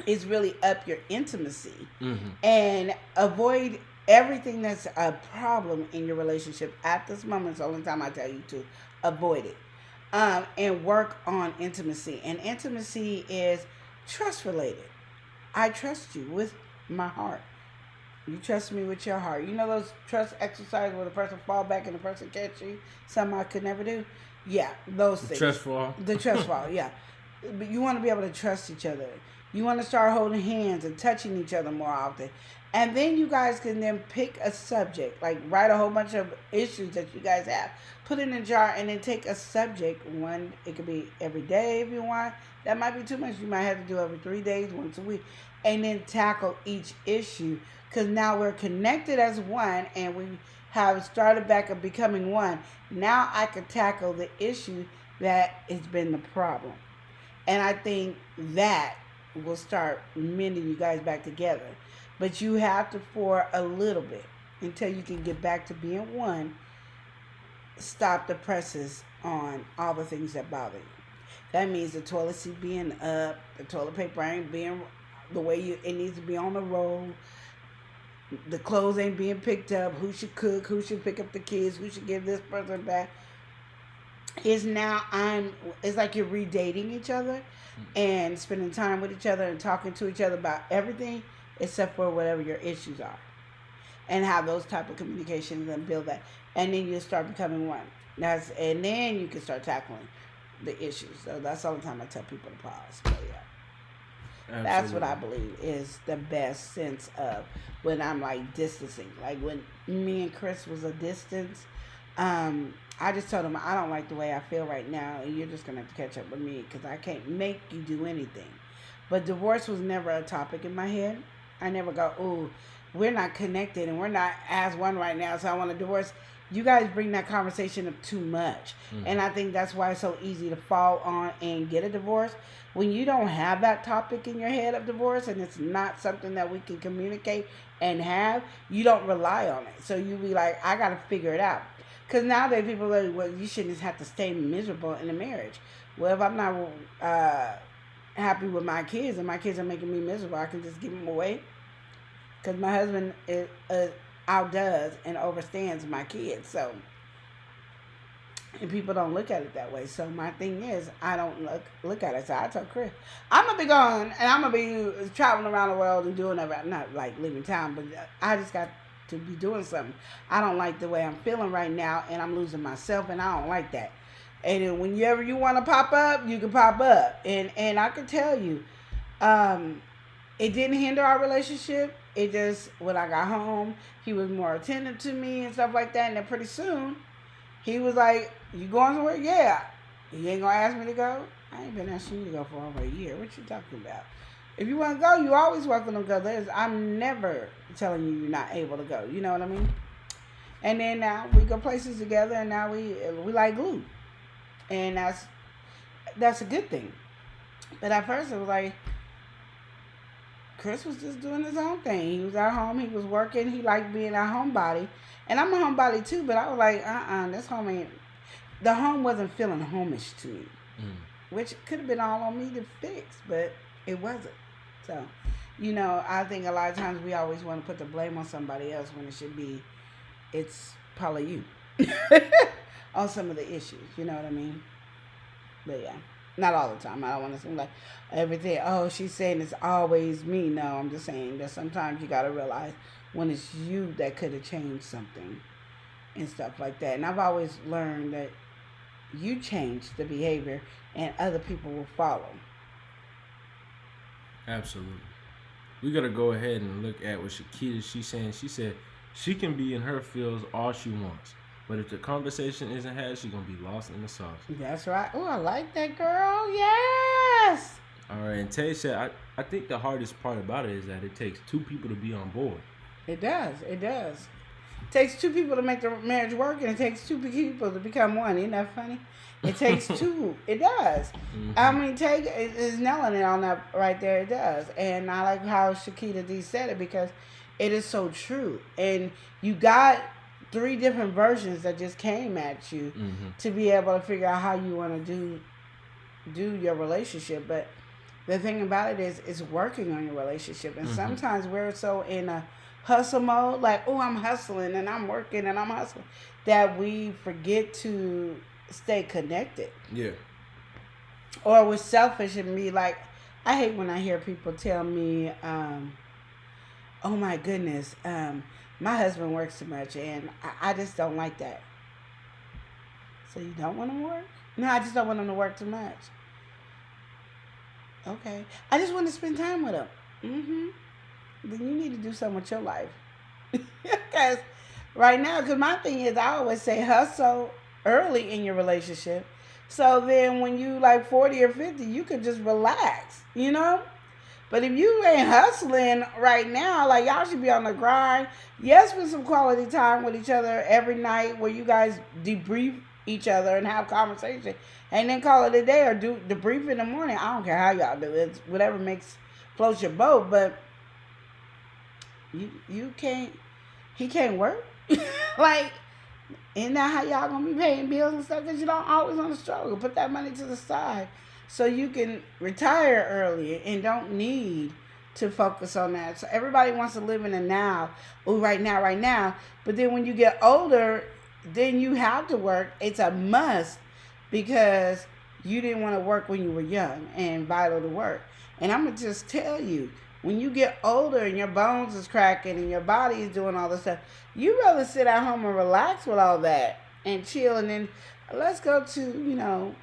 Speaker 5: is really up your intimacy and avoid everything that's a problem in your relationship at this moment. It's the only time I tell you to avoid it. And work on intimacy. And intimacy is trust related. I trust you with my heart. You trust me with your heart. You know those trust exercises where the person fall back and the person catch you? Something I could never do? Yeah, those things.
Speaker 4: Trust fall?
Speaker 5: The trust fall, yeah. But you want to be able to trust each other. You want to start holding hands and touching each other more often. And then you guys can then pick a subject, like write a whole bunch of issues that you guys have. Put it in a jar and then take a subject. One, it could be every day if you want. That might be too much. You might have to do every 3 days, once a week. And then tackle each issue. Because now we're connected as one and we have started back of becoming one. Now I can tackle the issue that has been the problem. And I think that will start mending you guys back together. But you have to, for a little bit, until you can get back to being one, stop the presses on all the things that bother you. That means the toilet seat being up, the toilet paper ain't being the way it needs to be on the roll, the clothes ain't being picked up, who should cook, who should pick up the kids, who should give this person back. It's like you're redating each other and spending time with each other and talking to each other about everything except for whatever your issues are. And have those type of communications and build that. And then you start becoming one. And then you can start tackling the issues. So that's all the time I tell people to pause. But yeah. Absolutely. That's what I believe is the best sense of when I'm like distancing. Like when me and Chris was a distance, I just told him I don't like the way I feel right now, and you're just gonna have to catch up with me because I can't make you do anything. But divorce was never a topic in my head. I never go, ooh, we're not connected and we're not as one right now, so I want a divorce. You guys bring that conversation up too much. Mm-hmm. And I think that's why it's so easy to fall on and get a divorce. When you don't have that topic in your head of divorce and it's not something that we can communicate and have, you don't rely on it. So you be like, I got to figure it out. Because nowadays people are like, well, you shouldn't have to stay miserable in a marriage. Well, if I'm not happy with my kids and my kids are making me miserable, I can just give them away. Because my husband outdoes and overstands my kids. So, and people don't look at it that way. So my thing is, I don't look at it. So I told Chris, I'm going to be gone and I'm going to be traveling around the world and doing everything. Not like leaving town, but I just got to be doing something. I don't like the way I'm feeling right now and I'm losing myself and I don't like that. And then whenever you want to pop up, you can pop up. And I can tell you, it didn't hinder our relationship. It just, when I got home, he was more attentive to me and stuff like that. And then pretty soon, he was like, you going somewhere? Yeah. You ain't going to ask me to go? I ain't been asking you to go for over a year. What you talking about? If you want to go, you always welcome to go. I'm never telling you you're not able to go. You know what I mean? And then now we go places together and now we like glue. And that's a good thing. But at first it was like, Chris was just doing his own thing. He was at home. He was working. He liked being a homebody. And I'm a homebody too, but I was like, this home ain't... The home wasn't feeling homish to me. Which could have been all on me to fix, but it wasn't. So, I think a lot of times we always want to put the blame on somebody else when it should be, it's probably you. On some of the issues, you know what I mean? But yeah. Not all the time. I don't want to seem like everything, she's saying it's always me. No, I'm just saying that sometimes you got to realize when it's you that could have changed something and stuff like that. And I've always learned that you change the behavior and other people will follow.
Speaker 4: Absolutely. We got to go ahead and look at what she's saying. She said she can be in her feels all she wants. But if the conversation isn't had, she's going to be lost in the sauce.
Speaker 5: That's right. Oh, I like that, girl. Yes.
Speaker 4: All right. And Tay said, I think the hardest part about it is that it takes two people to be on board.
Speaker 5: It does. It does. It takes two people to make the marriage work, and it takes two people to become one. Isn't that funny? It takes two. It does. Mm-hmm. I mean, Tay is nailing it on that right there. It does. And I like how Shakita D said it because it is so true. And you got 3 different versions that just came at you to be able to figure out how you want to do your relationship. But the thing about it is it's working on your relationship. And sometimes we're so in a hustle mode, like, I'm hustling and I'm working and I'm hustling, that we forget to stay connected.
Speaker 4: Yeah.
Speaker 5: Or we're selfish and be like, I hate when I hear people tell me, oh my goodness, my husband works too much and I just don't like that. So you don't want him to work? No, I just don't want him to work too much. Okay. I just want to spend time with him. Mm-hmm. Then you need to do something with your life. Because right now, because my thing is, I always say hustle early in your relationship. So then when you like 40 or 50, you could just relax, you know? But if you ain't hustling right now, like y'all should be on the grind. Yes, spend some quality time with each other every night where you guys debrief each other and have conversation. And then call it a day or do debrief in the morning. I don't care how y'all do it. It's whatever floats your boat. But you can't, he can't work. Like, isn't that how y'all gonna be paying bills and stuff? Because you don't always want to struggle. Put that money to the side so you can retire early and don't need to focus on that. So everybody wants to live in the now. Oh, right now, right now. But then when you get older, then you have to work. It's a must because you didn't want to work when you were young and vital to work. And I'm going to just tell you, when you get older and your bones is cracking and your body is doing all this stuff, you rather sit at home and relax with all that and chill. And then let's go to,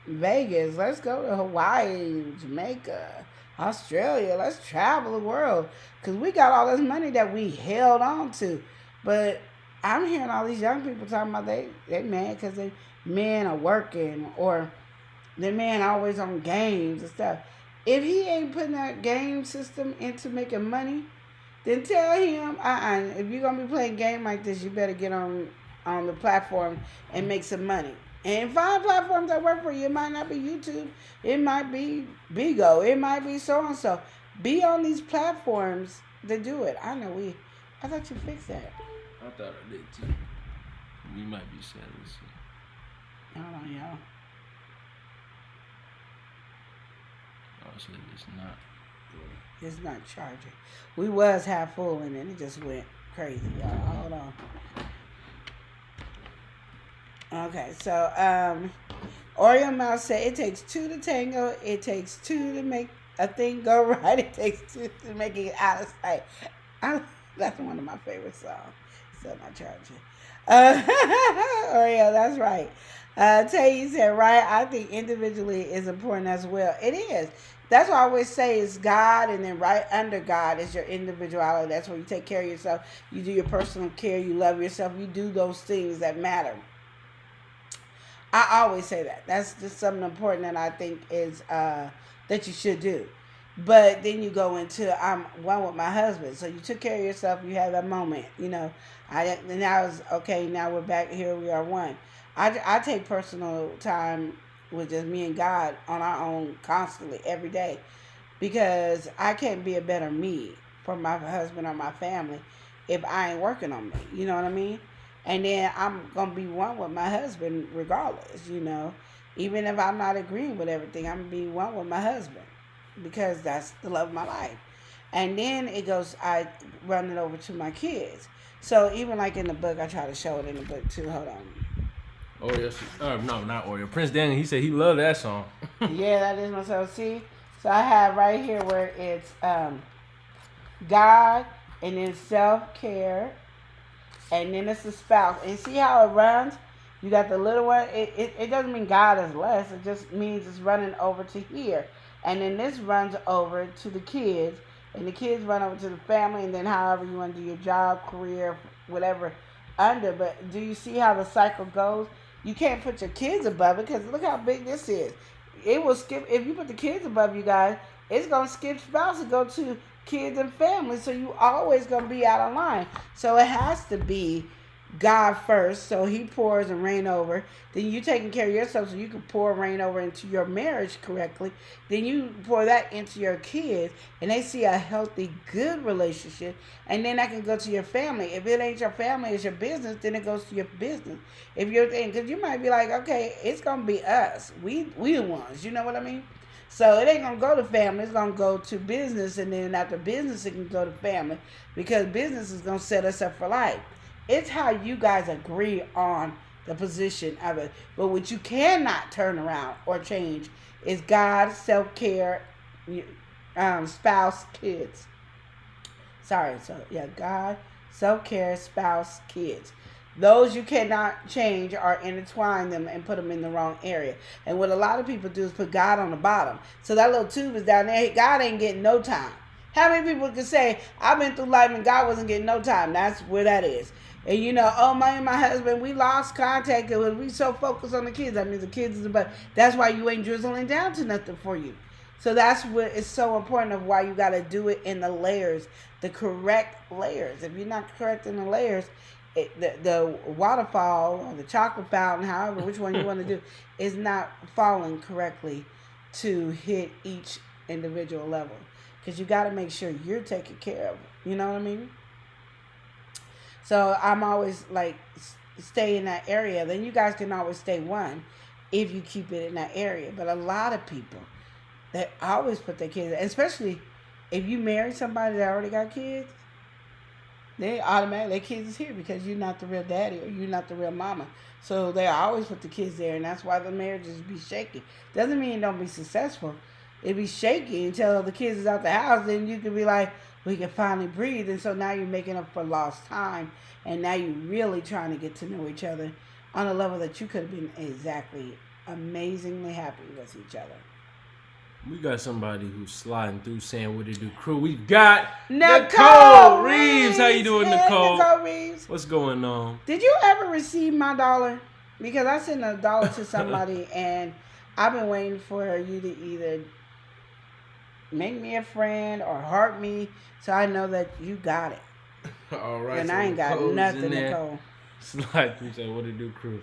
Speaker 5: Vegas. Let's go to Hawaii, Jamaica, Australia. Let's travel the world. Because we got all this money that we held on to. But I'm hearing all these young people talking about they mad because they men are working or their man always on games and stuff. If he ain't putting that game system into making money, then tell him, if you're going to be playing a game like this, you better get on the platform and make some money. And find platforms that work for you. It might not be YouTube. It might be Bigo. It might be so-and-so. Be on these platforms to do it. I thought you fixed that.
Speaker 4: I thought I did too. You might be sad. Let's see.
Speaker 5: Hold on, y'all.
Speaker 4: Oh, so it's not.
Speaker 5: It's not charging. We was half full and then it just went crazy, y'all. Hold on. Okay, so Oreo Mouse said it takes two to tango. It takes two to make a thing go right. It takes two to make it out of sight. That's one of my favorite songs. Still not charging. Oreo, that's right. Tay said, right, I think individually is important as well. It is. That's why I always say it's God, and then right under God is your individuality. That's where you take care of yourself. You do your personal care. You love yourself. You do those things that matter. I always say that. That's just something important that I think is that you should do. But then you go into, I'm one with my husband. So you took care of yourself. You had that moment, now it's okay. Now we're back here. We are one. I take personal time with just me and God on our own constantly every day, because I can't be a better me for my husband or my family if I ain't working on me. You know what I mean? And then I'm going to be one with my husband regardless, Even if I'm not agreeing with everything, I'm going to be one with my husband because that's the love of my life. And then I run it over to my kids. So even like in the book, I try to show it in the book too. Hold on.
Speaker 4: Oreo, no, not Oreo. Prince Daniel, he said he loved that song.
Speaker 5: Yeah, that is myself. See? So I have right here where it's God and then self-care. And then it's the spouse. And see how it runs? You got the little one. It doesn't mean God is less. It just means it's running over to here. And then this runs over to the kids. And the kids run over to the family. And then however you want to do your job, career, whatever under. But do you see how the cycle goes? You can't put your kids above it because look how big this is. It will skip. If you put the kids above you guys, it's going to skip spouse and go to kids and family, so you always gonna be out of line. So it has to be God first, so he pours and rain over. Then you taking care of yourself so you can pour rain over into your marriage correctly. Then you pour that into your kids and they see a healthy, good relationship. And then that can go to your family. If it ain't your family, it's your business, then it goes to your business. If you're because you might be like, okay, it's gonna be us. We the ones, you know what I mean? So it ain't going to go to family. It's going to go to business. And then after business, it can go to family. Because business is going to set us up for life. It's how you guys agree on the position of it. But what you cannot turn around or change is God, self-care, spouse, kids. Sorry. So yeah, God, self-care, spouse, kids. Those you cannot change or intertwine them and put them in the wrong area. And what a lot of people do is put God on the bottom. So that little tube is down there. God ain't getting no time. How many people can say, I've been through life and God wasn't getting no time? That's where that is. And you know, oh, my husband, we lost contact because we so focused on the kids. I mean, the kids is but that's why you ain't drizzling down to nothing for you. So that's what is so important of why you got to do it in the layers, the correct layers. If you're not correct in the layers, the waterfall or the chocolate fountain, however, which one you want to do, is not falling correctly to hit each individual level. Because you got to make sure you're taken care of. You know what I mean? So I'm always like, stay in that area. Then you guys can always stay one if you keep it in that area. But a lot of people, they always put their kids, especially if you marry somebody that already got kids, they automatically, their kids is here because you're not the real daddy or you're not the real mama. So they always put the kids there, and that's why the marriages be shaky. Doesn't mean it don't be successful. It be shaky until the kids is out the house, then you can be like, we can finally breathe. And so now you're making up for lost time, and now you're really trying to get to know each other on a level that you could have been exactly amazingly happy with each other.
Speaker 4: We got somebody who's sliding through saying what it do crew. We got
Speaker 5: Nicole
Speaker 4: Reeves. How you doing,
Speaker 5: Hey,
Speaker 4: Nicole?
Speaker 5: Nicole Reeves.
Speaker 4: What's going on?
Speaker 5: Did you ever receive my dollar? Because I sent $1 to somebody and I've been waiting for you to either make me a friend or heart me so I know that you got it.
Speaker 4: All right.
Speaker 5: And
Speaker 4: so
Speaker 5: I ain't got
Speaker 4: Nicole's
Speaker 5: nothing,
Speaker 4: in there.
Speaker 5: Nicole.
Speaker 4: Slide through saying what it do crew.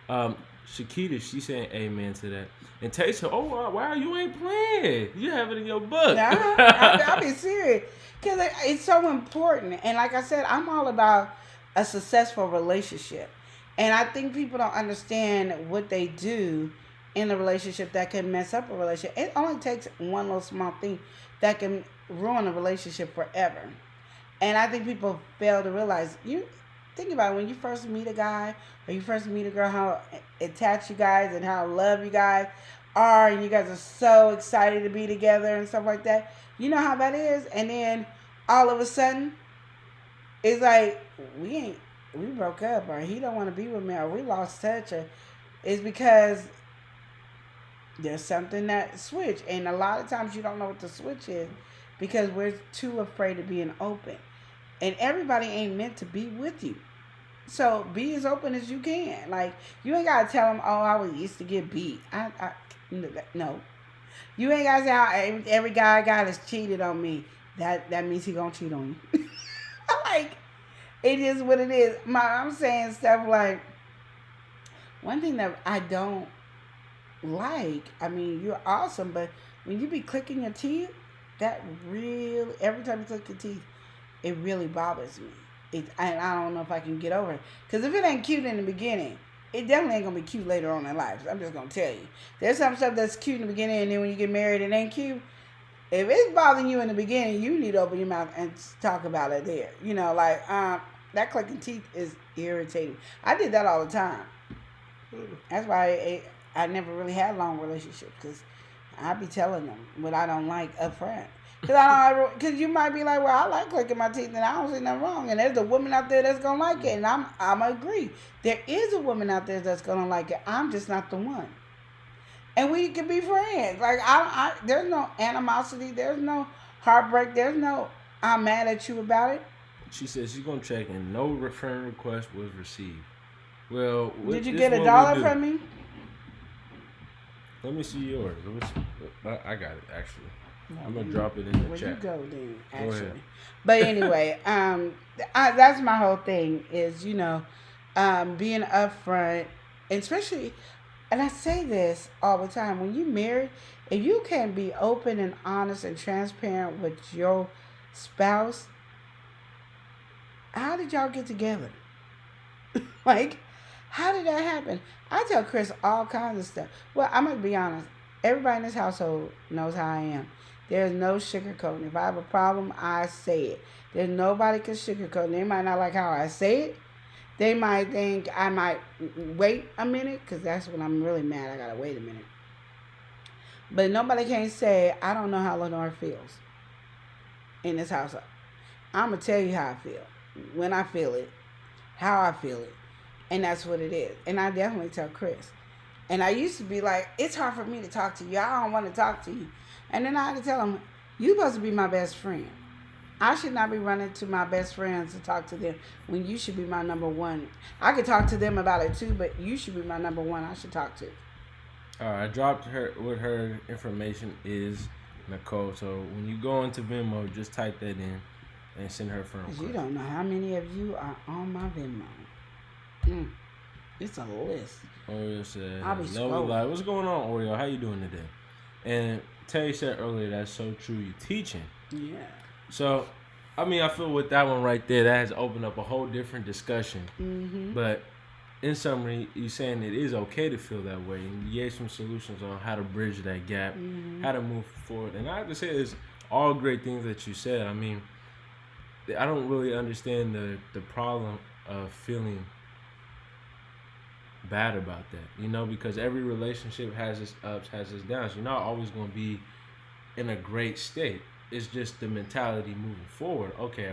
Speaker 4: Shakita, she saying amen to that. And Tayshia, oh wow, you ain't playing. You have it in your book.
Speaker 5: I'll be serious. Because it's so important. And like I said, I'm all about a successful relationship. And I think people don't understand what they do in a relationship that can mess up a relationship. It only takes one little small thing that can ruin a relationship forever. And I think people fail to realize, you think about it, when you first meet a guy or you first meet a girl, how attached you guys and how in love you guys are, and you guys are so excited to be together and stuff like that. You know how that is. And then all of a sudden, it's like, we broke up, or he don't want to be with me, or we lost touch, or it's because there's something that switched. And a lot of times you don't know what the switch is because we're too afraid of being open. And everybody ain't meant to be with you. So be as open as you can. Like, you ain't got to tell them, oh, I used to get beat. No. You ain't got to say, oh, every guy I got has cheated on me. That means he going to cheat on you. Like, it is what it is. I'm saying stuff like, one thing that I don't like, I mean, you're awesome, but when you be clicking your teeth, that really, every time you click your teeth, it really bothers me. And I don't know if I can get over it. Because if it ain't cute in the beginning, it definitely ain't going to be cute later on in life. I'm just going to tell you. There's some stuff that's cute in the beginning, and then when you get married, it ain't cute. If it's bothering you in the beginning, you need to open your mouth and talk about it there. You know, like, that clicking teeth is irritating. I did that all the time. That's why I never really had long relationships, because I be telling them what I don't like up front. Because you might be like, well, I like clicking my teeth and I don't see nothing wrong. And there's a woman out there that's going to like it. And I'm agree. There is a woman out there that's going to like it. I'm just not the one. And we can be friends. Like, there's no animosity. There's no heartbreak. There's no, I'm mad at you about it.
Speaker 4: She says she's going to check and no referral request was received. Well,
Speaker 5: did you get $1 from me?
Speaker 4: Let me see yours. I got it, actually. I'm going to drop it in the chat.
Speaker 5: You go then, actually. But anyway, that's my whole thing is, being upfront, especially, and I say this all the time, when you married, if you can be open and honest and transparent with your spouse, how did y'all get together? Like, how did that happen? I tell Chris all kinds of stuff. Well, I'm going to be honest. Everybody in this household knows how I am. There's no sugarcoating. If I have a problem, I say it. There's nobody can sugarcoat. They might not like how I say it. They might think I might wait a minute, because that's when I'm really mad. I got to wait a minute. But nobody can say, I don't know how Lenore feels in this household. I'm gonna tell you how I feel, when I feel it, how I feel it, and that's what it is. And I definitely tell Chris. And I used to be like, it's hard for me to talk to you. I don't want to talk to you. And then I had to tell him, you supposed to be my best friend. I should not be running to my best friends to talk to them when you should be my number one. I could talk to them about it too, but you should be my number one I should talk to.
Speaker 4: All right, I dropped her what her information is, Nicole. So when you go into Venmo, just type that in and send her a friend request.
Speaker 5: You don't know how many of you are on my Venmo. It's a list.
Speaker 4: Oreo said,
Speaker 5: I'll be
Speaker 4: "Hello, like, what's going on, Oreo? How you doing today?" And Terry said earlier, that's so true. You teaching.
Speaker 5: Yeah.
Speaker 4: So, I mean, I feel with that one right there, that has opened up a whole different discussion.
Speaker 5: Mm-hmm.
Speaker 4: But in summary, you're saying it is okay to feel that way, and you gave some solutions on how to bridge that gap, how to move forward. And I have to say, it's all great things that you said. I mean, I don't really understand the problem of feeling bad about that, you know, because every relationship has its ups, has its downs. You're not always going to be in a great state. It's just the mentality moving forward. Okay,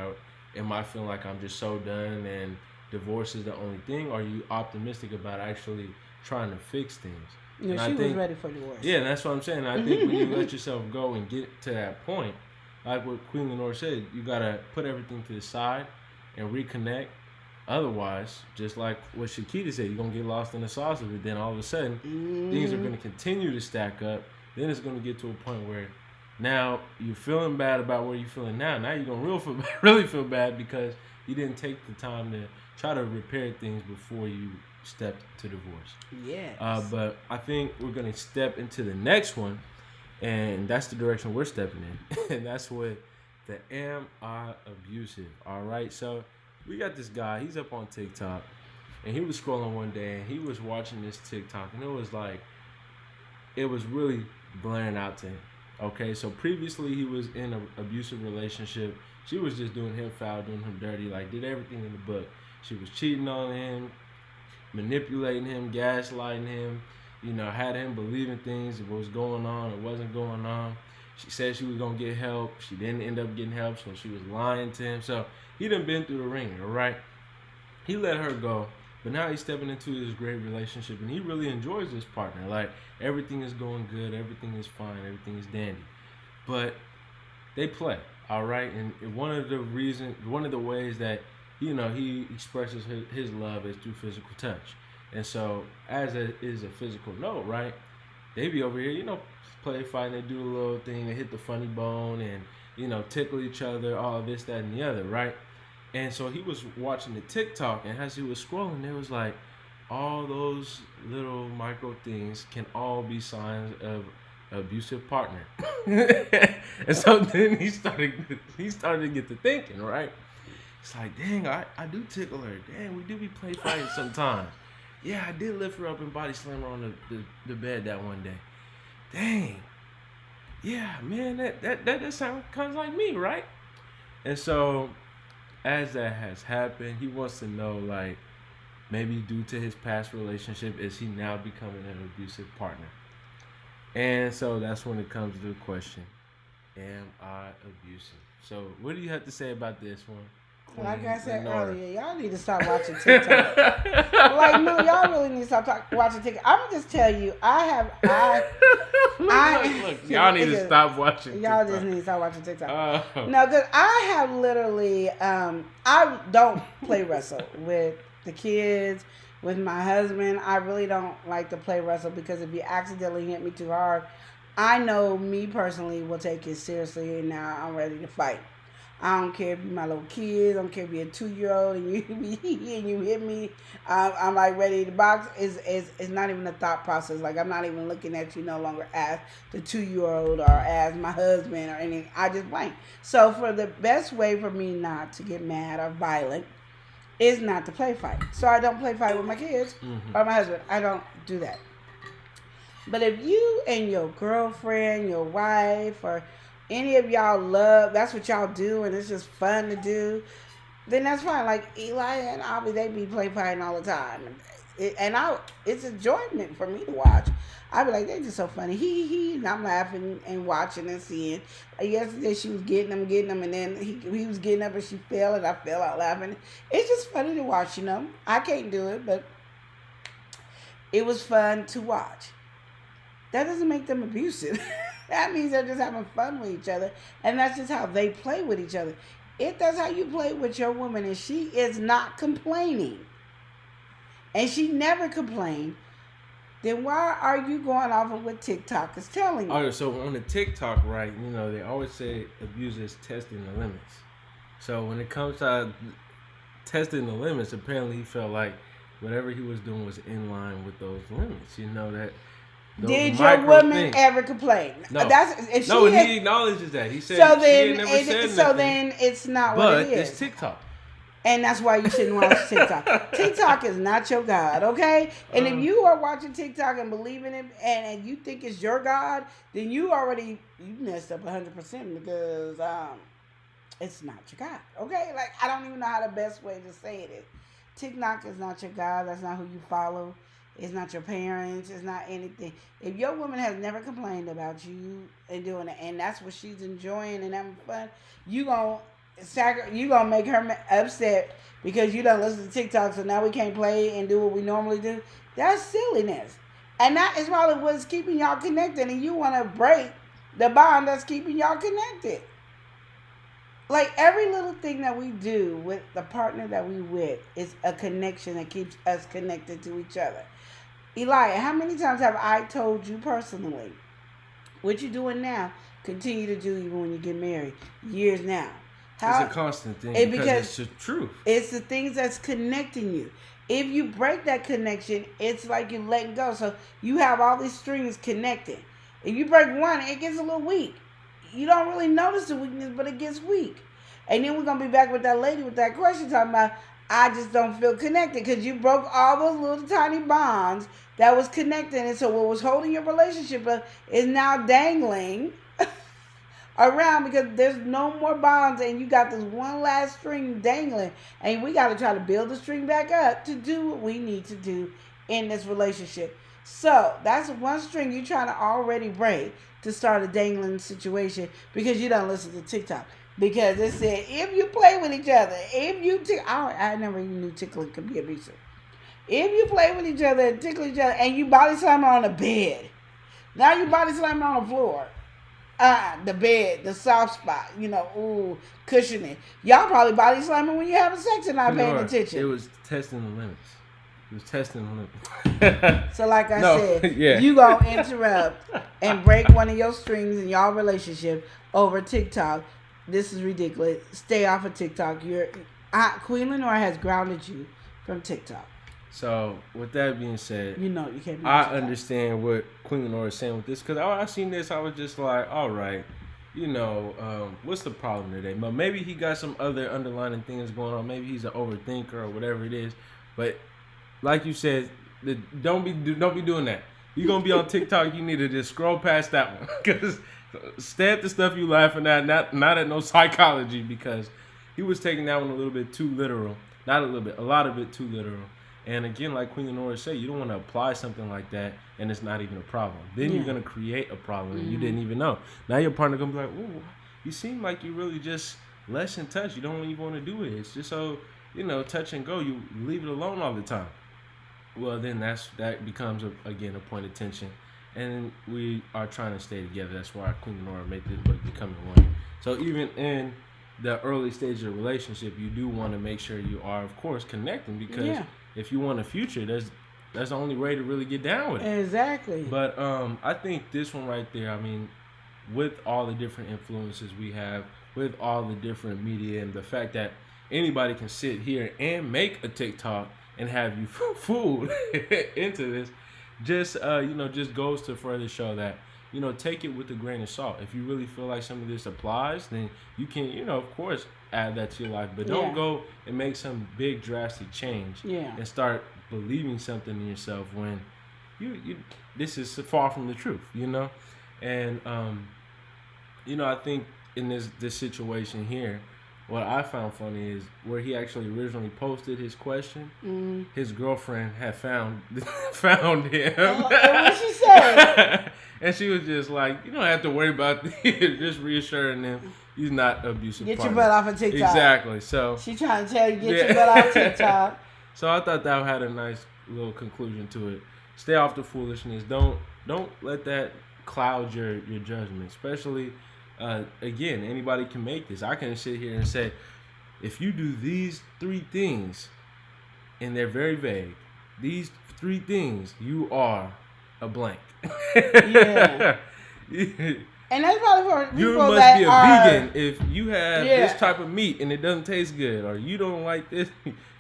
Speaker 4: am I feeling like I'm just so done and divorce is the only thing? Or are you optimistic about actually trying to fix things?
Speaker 5: Yeah, she was ready for divorce.
Speaker 4: Yeah, that's what I'm saying. I think when you let yourself go and get to that point, like what Queen Lenore said, you got to put everything to the side and reconnect. Otherwise, just like what Shakita said, you're going to get lost in the sauce of it. Then all of a sudden, things are going to continue to stack up. Then it's going to get to a point where now you're feeling bad about where you're feeling now. Now you're going to really feel bad because you didn't take the time to try to repair things before you stepped to divorce.
Speaker 5: Yes.
Speaker 4: But I think we're going to step into the next one, and that's the direction we're stepping in. And that's with the Am I Abusive? All right, so we got this guy, he's up on TikTok, and he was scrolling one day, and he was watching this TikTok, and it was really blaring out to him. Okay, so previously he was in an abusive relationship. She was just doing him foul, doing him dirty, like did everything in the book. She was cheating on him, manipulating him, gaslighting him, you know, had him believing things that was going on or wasn't going on. She said she was going to get help. She didn't end up getting help, so she was lying to him. So he done been through the ringer, right? He let her go, but now he's stepping into this great relationship, and he really enjoys this partner. Like, everything is going good, everything is fine, everything is dandy. But they play, all right? And one of the ways that, you know, he expresses his love is through physical touch. And so, as is a physical note, right? They be over here, you know, play fighting, they do a little thing, they hit the funny bone and, you know, tickle each other, all this, that, and the other, right? And so he was watching the TikTok, and as he was scrolling, it was like, all those little micro things can all be signs of an abusive partner. And so then he started to get to thinking, right? It's like, dang, I do tickle her. Dang, we do be play fighting sometimes. Yeah, I did lift her up and body slam her on the bed that one day. Dang. Yeah, man, that sounds kind of like me, right? And so, as that has happened, he wants to know, like, maybe due to his past relationship, is he now becoming an abusive partner? And so that's when it comes to the question, am I abusive? So what do you have to say about this one?
Speaker 5: Like I said earlier, y'all need to stop watching TikTok. Like, no, y'all really need to stop watching TikTok. I'm gonna just tell you,
Speaker 4: look, y'all need to stop watching
Speaker 5: Y'all
Speaker 4: TikTok.
Speaker 5: just need to stop watching TikTok. No, because I have literally, I don't play wrestle with the kids, with my husband. I really don't like to play wrestle because if you accidentally hit me too hard, I know me personally will take it seriously, and now I'm ready to fight. I don't care if you're my little kid. I don't care if you're a 2-year-old and you hit me. I'm like ready to box. It's not even a thought process. Like, I'm not even looking at you no longer as the 2-year-old or as my husband or anything. I just blank. So for the best way for me not to get mad or violent is not to play fight. So I don't play fight with my kids or my husband. I don't do that. But if you and your girlfriend, your wife, or any of y'all love, that's what y'all do, and it's just fun to do, then that's fine. Like Eli and Abby, they be play fighting all the time. It's enjoyment for me to watch. I be like, they're just so funny. He, and I'm laughing and watching and seeing. Yesterday she was getting him, and then he was getting up and she fell, and I fell out laughing. It's just funny to watch, I can't do it, but it was fun to watch. That doesn't make them abusive. That means they're just having fun with each other, and that's just how they play with each other. If that's how you play with your woman and she is not complaining, and she never complained, then why are you going off of what TikTok is telling you?
Speaker 4: Oh, so on the TikTok, right, they always say abusers testing the limits. So when it comes to testing the limits, apparently he felt like whatever he was doing was in line with those limits. That.
Speaker 5: Did your woman ever complain?
Speaker 4: No. He acknowledges that. He said
Speaker 5: so.
Speaker 4: Then, she never said
Speaker 5: so
Speaker 4: nothing,
Speaker 5: then it's not
Speaker 4: but
Speaker 5: what it is.
Speaker 4: It's TikTok.
Speaker 5: And that's why you shouldn't watch TikTok. TikTok is not your God, okay? And if you are watching TikTok and believing it and you think it's your God, then you messed up 100% because it's not your God, okay? Like, I don't even know how the best way to say it is. TikTok is not your God. That's not who you follow. It's not your parents. It's not anything. If your woman has never complained about you and doing it, and that's what she's enjoying and having fun, you gonna make her upset because you don't listen to TikTok, so now we can't play and do what we normally do. That's silliness. And that is probably what's keeping y'all connected, and you want to break the bond that's keeping y'all connected. Like, every little thing that we do with the partner that we with is a connection that keeps us connected to each other. Elijah, how many times have I told you personally, what you're doing now, continue to do even when you get married? Years now.
Speaker 4: It's a constant thing because it's the truth.
Speaker 5: It's the things that's connecting you. If you break that connection, it's like you're letting go. So you have all these strings connected. If you break one, it gets a little weak. You don't really notice the weakness, but it gets weak. And then we're going to be back with that lady with that question talking about, I just don't feel connected because you broke all those little tiny bonds that was connected. And so what was holding your relationship up is now dangling around because there's no more bonds and you got this one last string dangling. And we got to try to build the string back up to do what we need to do in this relationship. So that's one string you're trying to already break to start a dangling situation because you don't listen to TikTok. Because it said, if you play with each other, if you I never even knew tickling could be abusive. If you play with each other and tickle each other and you body slam on the bed, now you body slam on the floor, the bed, the soft spot, cushioning. Y'all probably body slamming when you're having sex and not paying attention.
Speaker 4: It was testing the limits.
Speaker 5: So like I said, you gonna interrupt and break one of your strings in y'all relationship over TikTok. This is ridiculous. Stay off of TikTok. Queen Lenore has grounded you from TikTok.
Speaker 4: So with that being said,
Speaker 5: you can't.
Speaker 4: I understand what Queen Lenore is saying with this because I seen this. I was just like, all right, what's the problem today? But maybe he got some other underlying things going on. Maybe he's an overthinker or whatever it is. But like you said, don't be doing that. You're gonna be on TikTok. You need to just scroll past that one because stay at the stuff you laughing at, not at no psychology because he was taking that one a little bit too literal. Not a little bit, a lot of it too literal. And again, like Queen Lenore said, you don't want to apply something like that and it's not even a problem. Then you're gonna create a problem and you didn't even know. Now your partner gonna be like, "Ooh, you seem like you really just less in touch. You don't even want to do it. It's just so touch and go. You leave it alone all the time." Well, then that becomes again a point of tension. And we are trying to stay together. That's why Queen Lenore made this book Becoming One. So even in the early stage of the relationship, you do want to make sure you are, of course, connecting because if you want a future, that's the only way to really get down with it.
Speaker 5: Exactly.
Speaker 4: But I think this one right there, I mean, with all the different influences we have, with all the different media and the fact that anybody can sit here and make a TikTok and have you fooled into this, just goes to further show that take it with a grain of salt. If you really feel like some of this applies, then you can of course add that to your life, but don't go and make some big drastic change and start believing something in yourself when you this is far from the truth. And I think in this situation here, what I found funny is where he actually originally posted his question. His girlfriend had found him.
Speaker 5: Oh, and what she said?
Speaker 4: And she was just like, you don't have to worry about this. Just reassuring him he's not abusive.
Speaker 5: Get
Speaker 4: partner.
Speaker 5: your butt off of TikTok.
Speaker 4: Exactly. So
Speaker 5: She trying to tell you, get your butt off TikTok.
Speaker 4: So I thought that had a nice little conclusion to it. Stay off the foolishness. Don't let that cloud your judgment. Especially, again, anybody can make this. I can sit here and say, if you do these 3 things, and they're very vague, these 3 things, you are a blank.
Speaker 5: Yeah. And that's probably for people
Speaker 4: You must
Speaker 5: that
Speaker 4: be a
Speaker 5: are,
Speaker 4: vegan if you have this type of meat and it doesn't taste good, or you don't like this.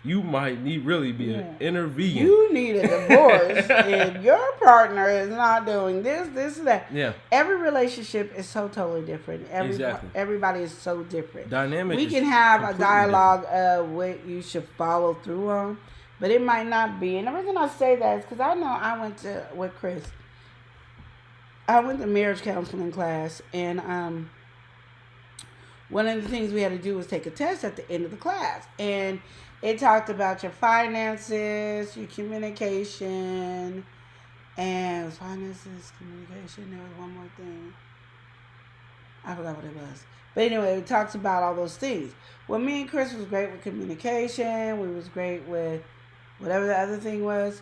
Speaker 4: You might really be an inner vegan.
Speaker 5: You need a divorce if your partner is not doing this, and that.
Speaker 4: Yeah.
Speaker 5: Every relationship is so totally different.
Speaker 4: Exactly.
Speaker 5: Everybody is so different.
Speaker 4: Dynamic.
Speaker 5: We
Speaker 4: is
Speaker 5: can have a
Speaker 4: completely
Speaker 5: dialogue of what you should follow through on, but it might not be. And the reason I say that is because I know I went with Chris. I went to marriage counseling class, and one of the things we had to do was take a test at the end of the class, and it talked about your finances, your communication, and finances, communication. There was one more thing. I forgot what it was. But anyway, it talks about all those things. Well, me and Chris was great with communication. We was great with whatever the other thing was.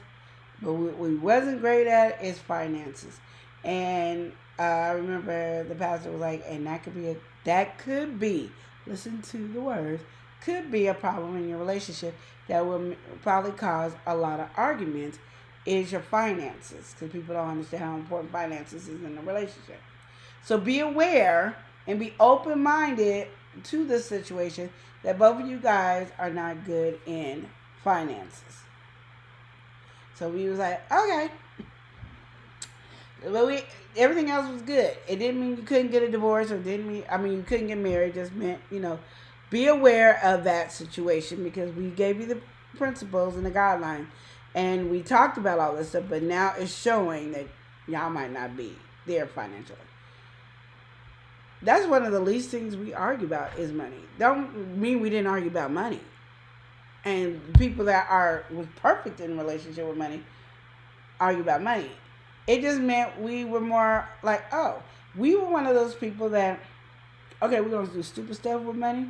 Speaker 5: But we wasn't great at is finances. And I remember the pastor was like, and that could be, listen to the words, could be a problem in your relationship that will probably cause a lot of arguments is your finances, because people don't understand how important finances is in a relationship. So be aware and be open-minded to this situation that both of you guys are not good in finances. So we was like, okay. But everything else was good. It didn't mean you couldn't get a divorce, or you couldn't get married. Just meant, be aware of that situation, because we gave you the principles and the guidelines, and we talked about all this stuff, but now it's showing that y'all might not be there financially. That's one of the least things we argue about is money. Don't mean we didn't argue about money. And people that was perfect in a relationship with money argue about money. It just meant we were more like, we were one of those people that, okay, we're going to do stupid stuff with money.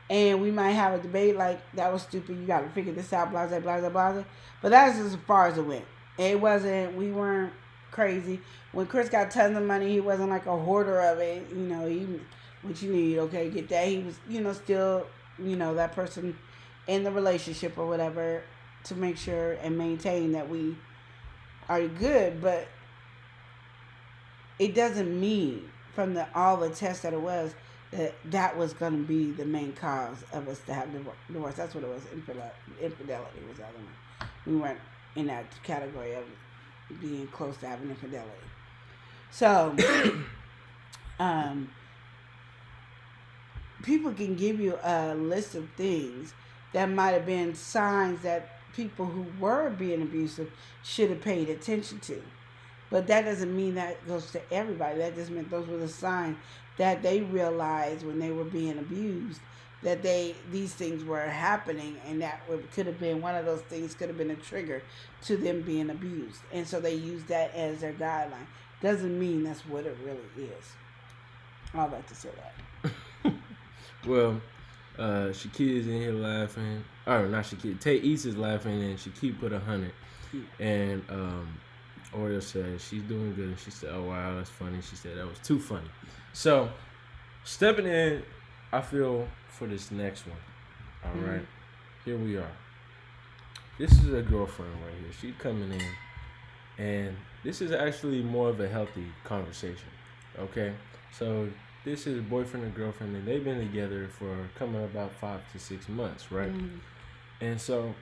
Speaker 5: And we might have a debate like, that was stupid, you got to figure this out, blah, blah, blah, blah, blah. But that's as far as it went. We weren't crazy. When Chris got tons of money, he wasn't like a hoarder of it. What you need, okay, get that. He was, still, that person in the relationship or whatever to make sure and maintain that we are good. But it doesn't mean from all the tests that it was that was going to be the main cause of us to have divorce. That's what it was. Infidelity was the other one. We weren't in that category of being close to having infidelity. So, people can give you a list of things that might have been signs that people who were being abusive should have paid attention to. But that doesn't mean that goes to everybody. That just meant those were the signs that they realized when they were being abused that these things were happening, and that could have been one of those things, could have been a trigger to them being abused. And so they used that as their guideline. Doesn't mean that's what it really is. I'd like to say that.
Speaker 4: Well, Shakia's in here laughing. Or not Shakia. Tay East is laughing, and Shakia put 100. And Oreo said she's doing good. And she said, oh, wow, that's funny. She said that was too funny. So, stepping in, I feel, for this next one. All right. Here we are. This is a girlfriend right here. She's coming in. And this is actually more of a healthy conversation. Okay? So, this is boyfriend and girlfriend, and they've been together for coming about 5 to 6 months, right? And so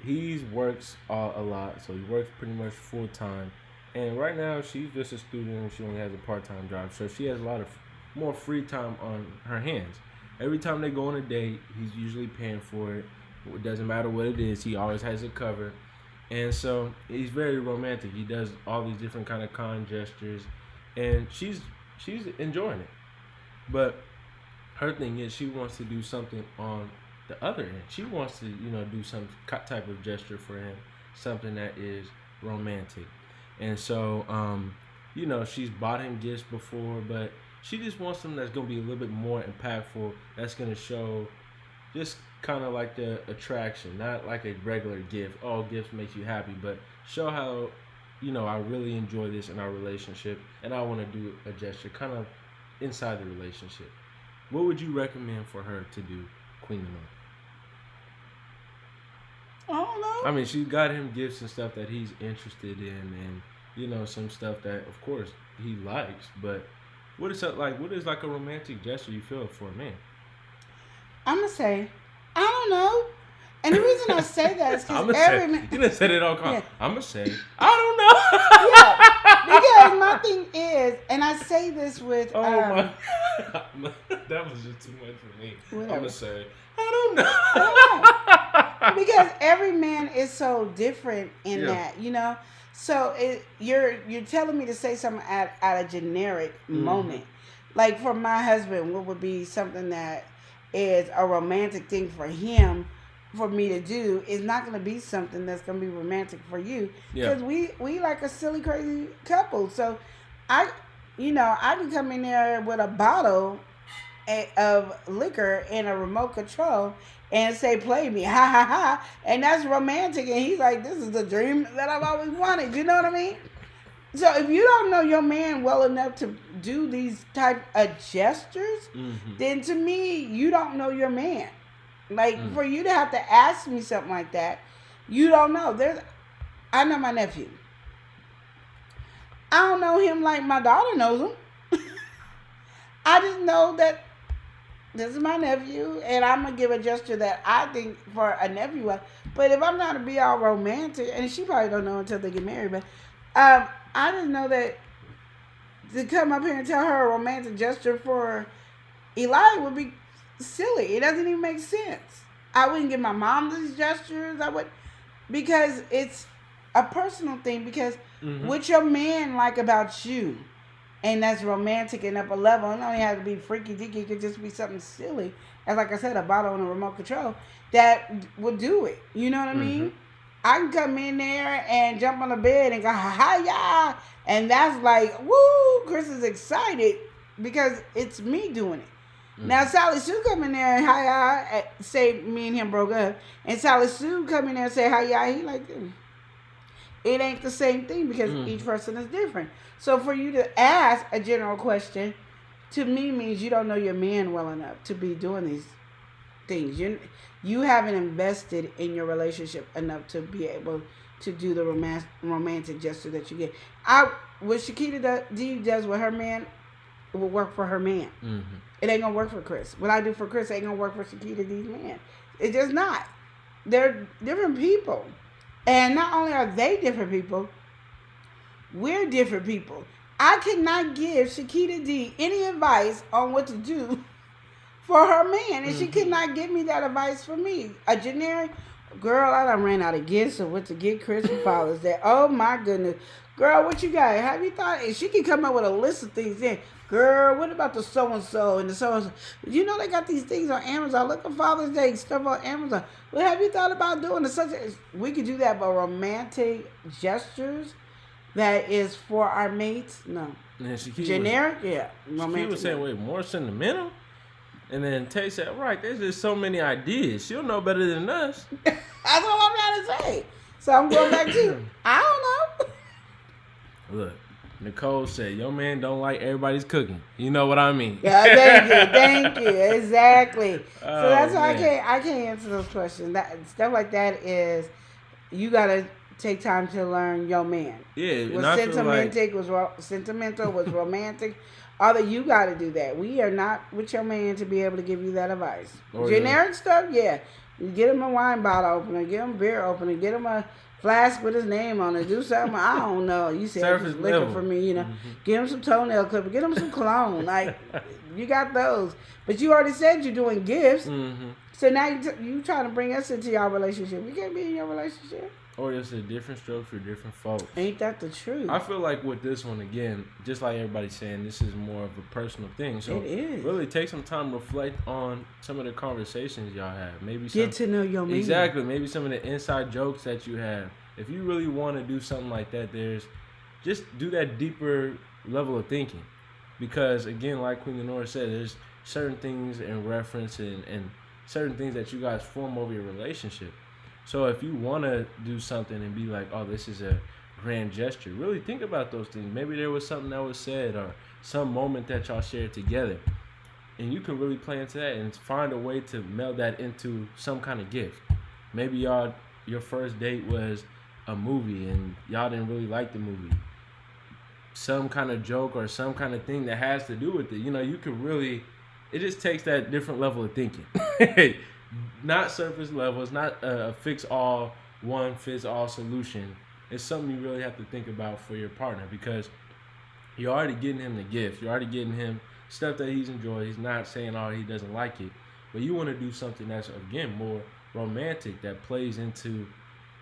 Speaker 4: he works a lot, so he works pretty much full time. And right now she's just a student. She only has a part-time job, so she has a lot of more free time on her hands. Every time they go on a date, he's usually paying for it. It doesn't matter what it is, he always has it covered. And so he's very romantic. He does all these different kind of gestures, and she's enjoying it. But her thing is she wants to do something on the other end. She wants to, do some type of gesture for him, something that is romantic. And so, she's bought him gifts before, but she just wants something that's going to be a little bit more impactful, that's going to show just kind of like the attraction, not like a regular gift. Oh, gifts makes you happy, but show how, I really enjoy this in our relationship, and I want to do a gesture kind of inside the relationship. What would you recommend for her to do, Queen Lenore?
Speaker 5: I don't know.
Speaker 4: I mean, she got him gifts and stuff that he's interested in, and some stuff that, of course, he likes. But what is like a romantic gesture you feel for a man?
Speaker 5: I'm gonna say, I don't know. And the reason I say that is because
Speaker 4: you didn't say it all calm.
Speaker 5: Yeah.
Speaker 4: I'm gonna say, I
Speaker 5: Yeah, because my thing is, and I say this with
Speaker 4: don't know. That was just too much for me.
Speaker 5: Whatever.
Speaker 4: I'm gonna say, I don't know.
Speaker 5: Because every man is so different in that, So you're telling me to say something at a generic moment. Like for my husband, what would be something that is a romantic thing for him, for me to do, is not going to be something that's going to be romantic for you. Because we like a silly, crazy couple. So I can come in there with a bottle of liquor and a remote control and say, play me, ha ha ha, and that's romantic, and he's like, this is the dream that I've always wanted, you know what I mean? So if you don't know your man well enough to do these type of gestures, then to me, you don't know your man. Like, for you to have to ask me something like that, you don't know. I know my nephew. I don't know him like my daughter knows him. I just know that this is my nephew, and I'm going to give a gesture that I think for a nephew. But if I'm not to be all romantic, and she probably don't know until they get married, but I just know that to come up here and tell her a romantic gesture for Eli would be silly. It doesn't even make sense. I wouldn't give my mom these gestures. Because it's a personal thing. Because what your man like about you, and that's romantic and up a level. It don't even have to be freaky deaky. It could just be something silly. And like I said, a bottle and a remote control that will do it. You know what I mean? I can come in there and jump on the bed and go, hi-ya. And that's like, woo, Chris is excited because it's me doing it. Now, Sally Sue come in there and hi-ya, say me and him broke up. And Sally Sue come in there and say hi-ya. He like, it ain't the same thing because each person is different. So for you to ask a general question, to me, means you don't know your man well enough to be doing these things. You haven't invested in your relationship enough to be able to do the romantic gesture that you get. What Shakita D does with her man, it will work for her man. It ain't gonna work for Chris. What I do for Chris ain't gonna work for Shakita D's man. It's just not. They're different people. And not only are they different people, we're different people. I cannot give Shakita D any advice on what to do for her man, and she could not give me that advice for me. A generic, girl, I done ran out of gifts of what to get Chris for Father's Day. Oh my goodness. Girl, what you got? Have you thought? And she can come up with a list of things then. Girl, what about the so-and-so and the so-and-so? You know they got these things on Amazon. Look at Father's Day stuff on Amazon. Well, have you thought about doing the such? We could do that, but romantic gestures that is for our mates, no. Generic, yeah.
Speaker 4: Romantic. She was saying, wait, more sentimental? And then Tay said, right, there's just so many ideas. She'll know better than us.
Speaker 5: That's all I'm trying to say. So I'm going back to, I don't know.
Speaker 4: Look, Nicole said, your man don't like everybody's cooking. You know what I mean?
Speaker 5: Yeah, thank you. Exactly. So that's why I can't answer those questions. Stuff like that is, you got to take time to learn your man.
Speaker 4: Yeah.
Speaker 5: Was sentimental, was romantic. Although you got to do that. We are not with your man to be able to give you that advice. Generic stuff, yeah. You get him a wine bottle opener, get him a beer opener, get him a flask with his name on it, do something. I don't know. You said just liquor for me, Get him some toenail clipper, get him some cologne. Like, you got those. But you already said you're doing gifts. So now you trying to bring us into your relationship. We can't be in your relationship.
Speaker 4: or it's a different stroke for different folks.
Speaker 5: Ain't that the truth?
Speaker 4: I feel like with this one, again, just like everybody's saying, this is more of a personal thing. So
Speaker 5: It is.
Speaker 4: really take some time to reflect on some of the conversations y'all have. Maybe
Speaker 5: Get to know your man.
Speaker 4: exactly. Maybe some of the inside jokes that you have. If you really want to do something like that, just do that deeper level of thinking. Because again, like Queen Lenora said, there's certain things in reference and certain things that you guys form over your relationship. So if you want to do something and be like, oh, this is a grand gesture, really think about those things. Maybe there was something that was said or some moment that y'all shared together. And you can really play into that and find a way to meld that into some kind of gift. Maybe your first date was a movie and y'all didn't really like the movie. Some kind of joke or some kind of thing that has to do with it. You know, you can really, it just takes that different level of thinking. Not surface level. It's not a fix-all, one-fits-all solution. It's something you really have to think about for your partner because you're already getting him the gift. You're already getting him stuff that he's enjoyed. He's not saying, oh, he doesn't like it. But you want to do something that's, again, more romantic that plays into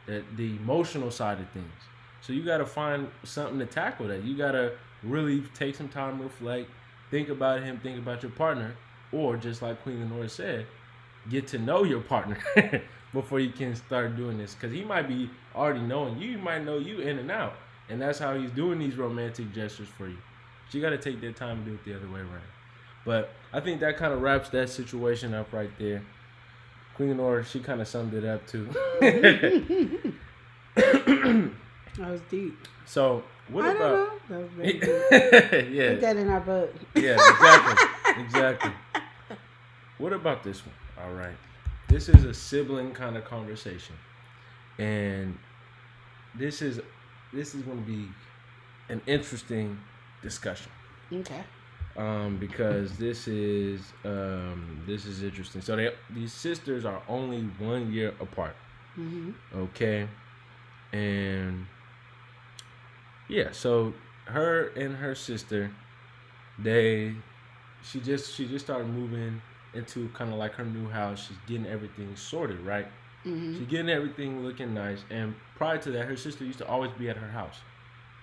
Speaker 4: the emotional side of things. So you got to find something to tackle that. You got to really take some time to reflect, think about him, think about your partner, or just like Queen Lenora said, get to know your partner before you can start doing this. Because he might be already knowing you. He might know you in and out. And that's how he's doing these romantic gestures for you. So you got to take that time and do it the other way around. But I think that kind of wraps that situation up right there. Queen Lenora, she kind of summed it up too.
Speaker 5: That was deep.
Speaker 4: So what
Speaker 5: I
Speaker 4: about?
Speaker 5: don't know. That was very deep.
Speaker 4: Yeah.
Speaker 5: Put that in our book.
Speaker 4: Yeah, exactly. What about this one? All right. This is a sibling kind of conversation. And this is going to be an interesting discussion.
Speaker 5: Okay.
Speaker 4: Because this is interesting. So these sisters are only 1 year apart.
Speaker 5: Mm-hmm.
Speaker 4: Okay. And yeah, so her and her sister, she just started moving into kind of like her new house. She's getting everything sorted, right?
Speaker 5: Mm-hmm.
Speaker 4: She's getting everything looking nice. And prior to that, her sister used to always be at her house.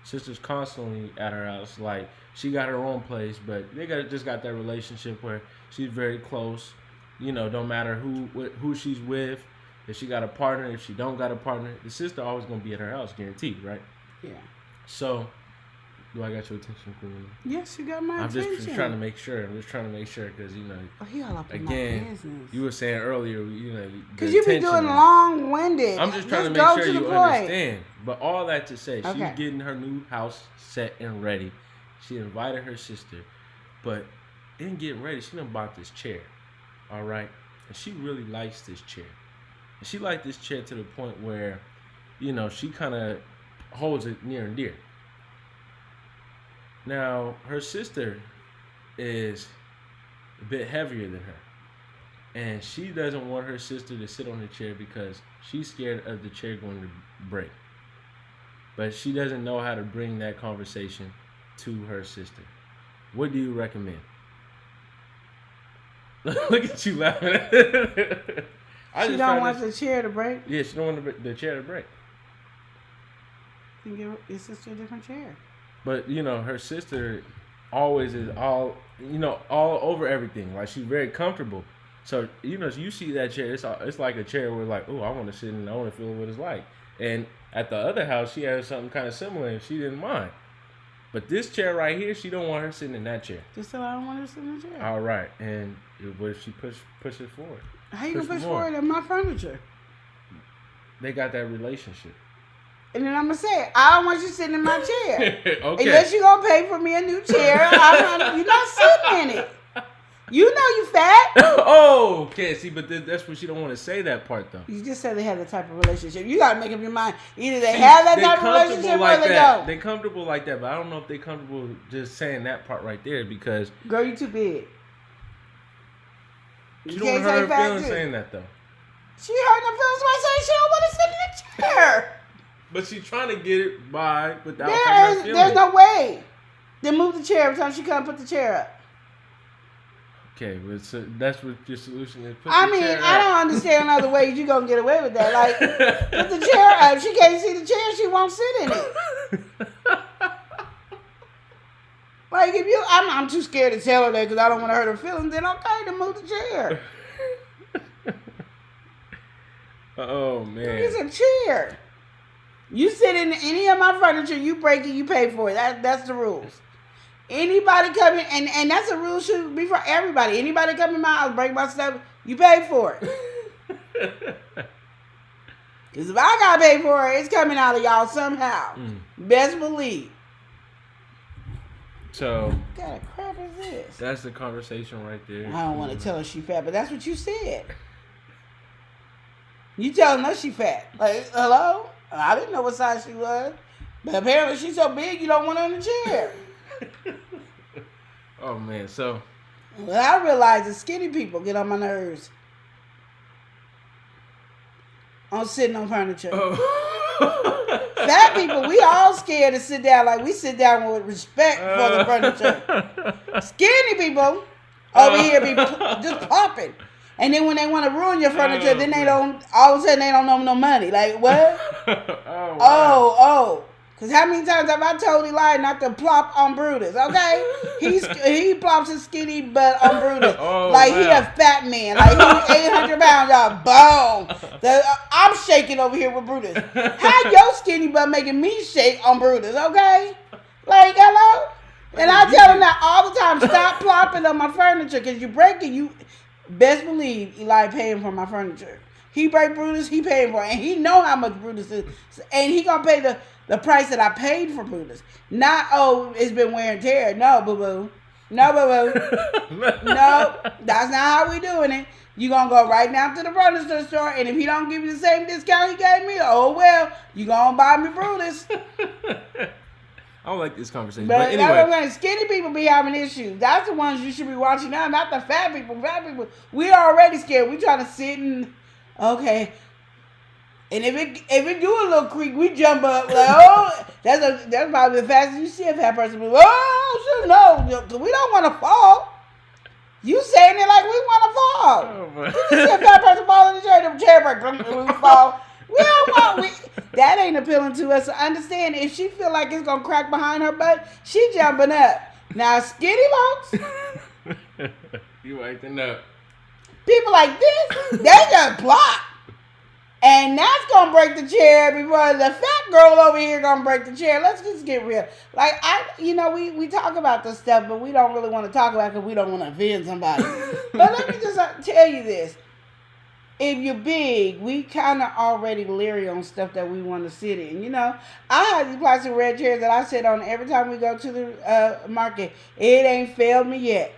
Speaker 4: Sister's constantly at her house. Like, she got her own place, but they just got that relationship where she's very close. You know, don't matter who she's with. If she got a partner, if she don't got a partner, the sister always gonna be at her house, guaranteed, right?
Speaker 5: Yeah.
Speaker 4: So, do I got your attention, Queen?
Speaker 5: Yes, you got my
Speaker 4: I'm
Speaker 5: attention.
Speaker 4: just trying to make sure. I'm just trying to make sure because
Speaker 5: Oh, he all up in my
Speaker 4: again,
Speaker 5: business.
Speaker 4: you were saying earlier,
Speaker 5: Because you be doing long-winded.
Speaker 4: I'm just trying to
Speaker 5: go
Speaker 4: make sure
Speaker 5: to
Speaker 4: you
Speaker 5: the point.
Speaker 4: understand. But all that to say, she's
Speaker 5: Okay.
Speaker 4: getting her new house set and ready. She invited her sister, but in getting ready, she done bought this chair. All right, and she really likes this chair. And she liked this chair to the point where, she kind of holds it near and dear. Now, her sister is a bit heavier than her. And she doesn't want her sister to sit on the chair because she's scared of the chair going to break. But she doesn't know how to bring that conversation to her sister. What do you recommend? Look at you laughing.
Speaker 5: She don't want the chair to break?
Speaker 4: Yeah, she don't want the chair to break.
Speaker 5: Then give your sister a different chair.
Speaker 4: But, her sister always is all over everything. Like, she's very comfortable. So, you see that chair, it's like a chair where, like, oh, I want to sit in, I want to feel what it's like. And at the other house, she has something kind of similar, and she didn't mind. But this chair right here, she don't want her sitting in that chair.
Speaker 5: Just so I don't want her to sit in the chair.
Speaker 4: All right. And what if she push it forward?
Speaker 5: How you going to push forward in my furniture?
Speaker 4: They got that relationship.
Speaker 5: And then I'm going to say, I don't want you sitting in my chair.
Speaker 4: Okay.
Speaker 5: Unless you're going to pay for me a new chair, you're not sitting in it. You know you fat.
Speaker 4: Oh, okay. See, but that's what she don't want to say that part, though.
Speaker 5: You just said they have the type of relationship. You got to make up your mind. Either they have that type of relationship or they don't.
Speaker 4: They're comfortable like that, but I don't know if they're comfortable just saying that part right there because...
Speaker 5: Girl, you too big.
Speaker 4: She don't hurt her feelings saying that, though.
Speaker 5: She hurt her feelings by saying she don't want to sit in the chair.
Speaker 4: But she's trying to get it by without hurting her feelings.
Speaker 5: There's no way. Then move the chair every time she come put the chair up.
Speaker 4: Okay, well, so that's what your solution is. Put
Speaker 5: I
Speaker 4: the
Speaker 5: mean,
Speaker 4: chair
Speaker 5: I
Speaker 4: up.
Speaker 5: don't understand other ways you gonna get away with that. Like, put the chair up. She can't see the chair. She won't sit in it. Like, if you, I'm too scared to tell her that because I don't want to hurt her feelings. Then okay, then move the chair.
Speaker 4: Oh man,
Speaker 5: It's a chair. You sit in any of my furniture, you break it, you pay for it. That's the rules. Anybody come in, and that's a rule should be for everybody. Anybody come in my house, break my stuff, you pay for it. Because if I got to pay for it, it's coming out of y'all somehow. Best believe.
Speaker 4: So,
Speaker 5: What kind of crap is this?
Speaker 4: that's the conversation right there.
Speaker 5: I don't want to tell her she fat, but that's what you said. You telling her she fat. Like, hello? I didn't know what size she was. But apparently she's so big you don't want her in the chair.
Speaker 4: Oh man, so
Speaker 5: Well, I realize that skinny people get on my nerves. On sitting on furniture. Fat people, we all scared to sit down. Like, we sit down with respect for the furniture. Skinny people over here be just popping. And then when they want to ruin your furniture, then they don't, all of a sudden they don't know no money. Like, what? Oh. Because how many times have I told Eli not to plop on Brutus, okay? He plops his skinny butt on Brutus. He a fat man. Like, he's 800 pounds, y'all. Boom. I'm shaking over here with Brutus. How your skinny butt making me shake on Brutus, okay? Like, hello? And I tell him that all the time. Stop plopping on my furniture because you break it. You best believe Eli paying for my furniture. He break Brutus, he paying for it. And he know how much Brutus is. And he gonna pay the price that I paid for Brutus. Not, it's been wear and tear. No, boo-boo. No, boo-boo. No, that's not how we doing it. You gonna go right now to the furniture store, and if he don't give you the same discount he gave me, you gonna buy me Brutus.
Speaker 4: I don't like this conversation.
Speaker 5: But
Speaker 4: anyway.
Speaker 5: that's what I'm saying. Skinny people be having issues. That's the ones you should be watching now, not the fat people. Fat people, we already scared. We trying to sit and, okay. And if it do a little creak, we jump up like, that's probably the fastest you see a fat person. No, we don't want to fall. You saying it like we want to fall. You see a fat person fall in the chair, the chair break, we fall. We don't want. That ain't appealing to us. So understand, if she feel like it's gonna crack behind her butt, she jumping up. Now skinny folks,
Speaker 4: you acting up.
Speaker 5: people like this, they just plop. And that's gonna break the chair before the fat girl over here gonna break the chair. Let's just get real. Like, we talk about this stuff, but we don't really want to talk about it because we don't want to offend somebody. But let me just tell you this. If you're big, we kind of already leery on stuff that we want to sit in. I have these plastic red chairs that I sit on every time we go to the market. It ain't failed me yet.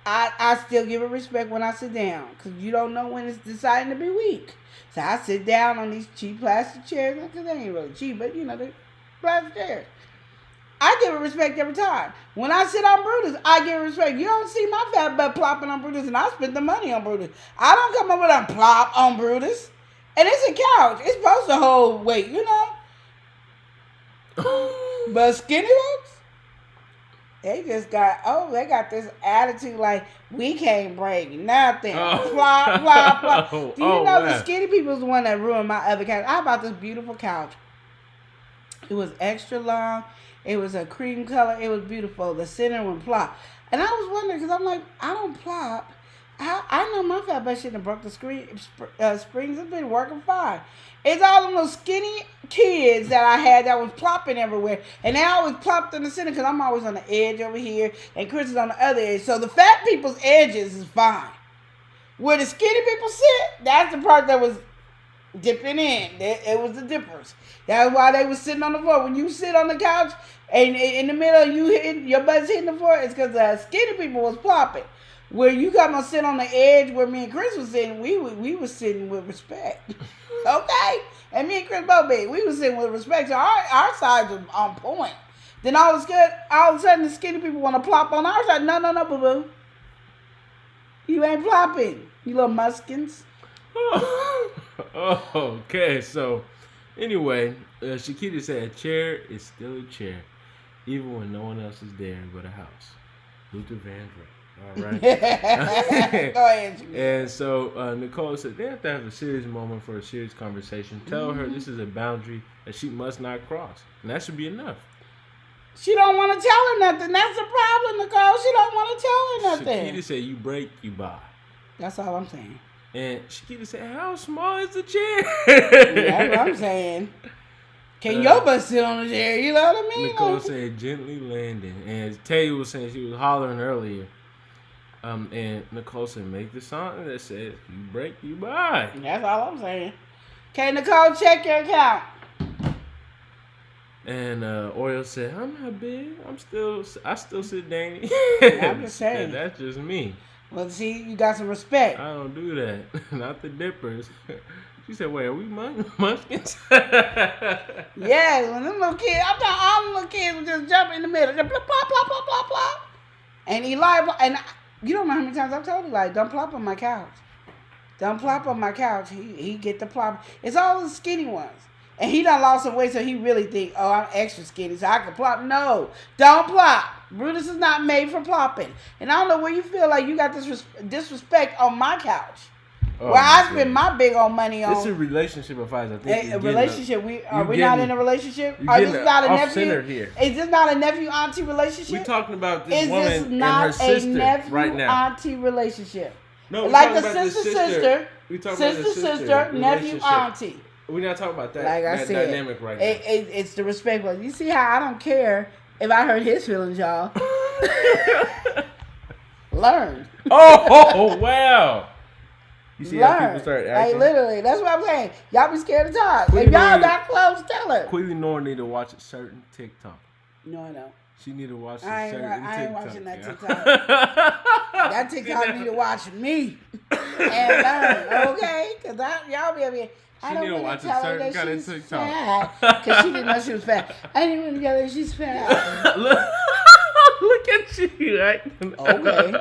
Speaker 5: I still give it respect when I sit down because you don't know when it's deciding to be weak. So I sit down on these cheap plastic chairs because they ain't really cheap, but they're plastic chairs. I give it respect every time. When I sit on Brutus, I give it respect. You don't see my fat butt plopping on Brutus, and I spent the money on Brutus. I don't come up with a plop on Brutus. And it's a couch. It's supposed to hold weight, But skinny folks, they just they got this attitude like, we can't break nothing. Plop, plop, plop. Do you know the skinny people is the one that ruined my other couch? I bought this beautiful couch. It was extra long. It was a cream color. It was beautiful. The center one plop. And I was wondering, because I'm like, I don't plop. I know my fat butt shouldn't have broke the springs. It's been working fine. It's all them little skinny kids that I had that was plopping everywhere. And they always plopped in the center because I'm always on the edge over here. And Chris is on the other edge. So the fat people's edges is fine. Where the skinny people sit, that's the part that was dipping in. It was the dippers. That's why they was sitting on the floor. When you sit on the couch and in the middle your butt's hitting the floor, it's because the skinny people was plopping. Where you come and sit on the edge where me and Chris was sitting, we was sitting with respect. Okay? And me and Chris both big. We was sitting with respect. So our sides was on point. Then all of a sudden the skinny people want to plop on our side. No, boo-boo. You ain't plopping, you little muskins.
Speaker 4: Okay, so anyway, Shakita said a chair is still a chair, even when no one else is there but a house. Luther Vandross. All right.
Speaker 5: Go ahead.
Speaker 4: And so Nicole said they have to have a serious moment for a serious conversation. Tell her this is a boundary that she must not cross, and that should be enough.
Speaker 5: She don't want to tell her nothing. That's the problem, Nicole. She don't want to tell her nothing.
Speaker 4: Shakita said, "You break, you buy."
Speaker 5: That's all I'm saying.
Speaker 4: And Shakita said, "How small is the chair?"
Speaker 5: That's what I'm saying. Can your butt sit on the chair? You know what I mean?
Speaker 4: Nicole said, "Gently landing," and Tay was saying she was hollering earlier. And Nicole said, "Make the song that says you break, you buy."
Speaker 5: That's all I'm saying. Okay, Nicole, check your account.
Speaker 4: And Oil said, "I'm not big. I still sit dainty."
Speaker 5: I'm just saying.
Speaker 4: That's just me.
Speaker 5: Well, see, you got some respect.
Speaker 4: I don't do that. Not the dippers. She said, "Wait, are we munchkins?"
Speaker 5: Yeah, when them little kids, I'm talking all them little kids would just jump in the middle, just plop, plop, plop, plop, plop, plop. And Eli, and you don't know how many times I've told Eli, don't plop on my couch. Don't plop on my couch. He get the plop. It's all the skinny ones. And he done lost some weight, so he really think, oh, I'm extra skinny, so I can plop. No, don't plop. Brutus is not made for plopping. And I don't know where you feel like you got this disrespect on my couch. Where I spend my big old money on.
Speaker 4: It's a relationship advice. I think
Speaker 5: A relationship. Are we not in a relationship?
Speaker 4: You're
Speaker 5: Is this not a
Speaker 4: nephew?
Speaker 5: nephew?
Speaker 4: Here.
Speaker 5: Is this not a nephew auntie relationship?
Speaker 4: We're talking about this
Speaker 5: Is
Speaker 4: woman
Speaker 5: this
Speaker 4: and
Speaker 5: not
Speaker 4: her sister
Speaker 5: a nephew
Speaker 4: right now.
Speaker 5: auntie relationship?
Speaker 4: No, we're
Speaker 5: Like
Speaker 4: talking
Speaker 5: the
Speaker 4: about
Speaker 5: sister,
Speaker 4: We talking about the
Speaker 5: sister, nephew,
Speaker 4: relationship.
Speaker 5: auntie.
Speaker 4: We're not talking about that,
Speaker 5: Like I
Speaker 4: that
Speaker 5: said,
Speaker 4: dynamic right now.
Speaker 5: It's the respect. You see how I don't care if I hurt his feelings, y'all. Learn.
Speaker 4: Oh, wow. You see how people
Speaker 5: Learn.
Speaker 4: start
Speaker 5: Like
Speaker 4: acting?
Speaker 5: literally, that's what I'm saying. Y'all be scared to talk.
Speaker 4: Queen
Speaker 5: If y'all
Speaker 4: Nora-
Speaker 5: got close, tell her.
Speaker 4: Queenie Nora need to watch a certain TikTok.
Speaker 5: No, I don't.
Speaker 4: She need to watch a
Speaker 5: I
Speaker 4: certain
Speaker 5: ain't
Speaker 4: TikTok.
Speaker 5: watching that
Speaker 4: yeah.
Speaker 5: TikTok. That TikTok need to watch me and learn, okay? Because y'all be over here. I
Speaker 4: She
Speaker 5: don't
Speaker 4: need to
Speaker 5: want
Speaker 4: watch
Speaker 5: to
Speaker 4: a
Speaker 5: tell her
Speaker 4: certain
Speaker 5: that
Speaker 4: kind of
Speaker 5: she's
Speaker 4: TikTok.
Speaker 5: fat because she didn't know she was fat. I didn't even tell her she's fat.
Speaker 4: Look at you, right?
Speaker 5: Okay.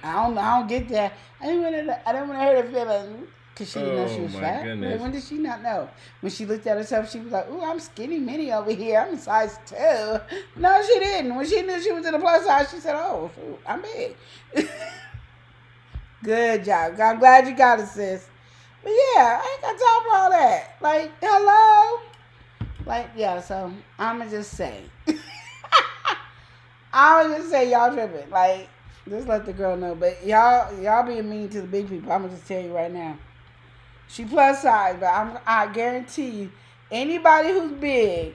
Speaker 5: I don't get that. I didn't want to hurt her feelings because she didn't know she was
Speaker 4: my
Speaker 5: fat.
Speaker 4: goodness.
Speaker 5: Like, when did she not know? When she looked at herself, she was like, "Ooh, I'm skinny mini over here. I'm a size 2." No, she didn't. When she knew she was in the plus size, she said, "Oh, shoot, I'm big." Good job. I'm glad you got it, sis. But yeah, I ain't got time for all that. Like, hello? Like, yeah, so I'ma just say. I'ma just say y'all tripping. Like, just let the girl know. But y'all being mean to the big people. I'ma just tell you right now. She plus size, but I guarantee you, anybody who's big,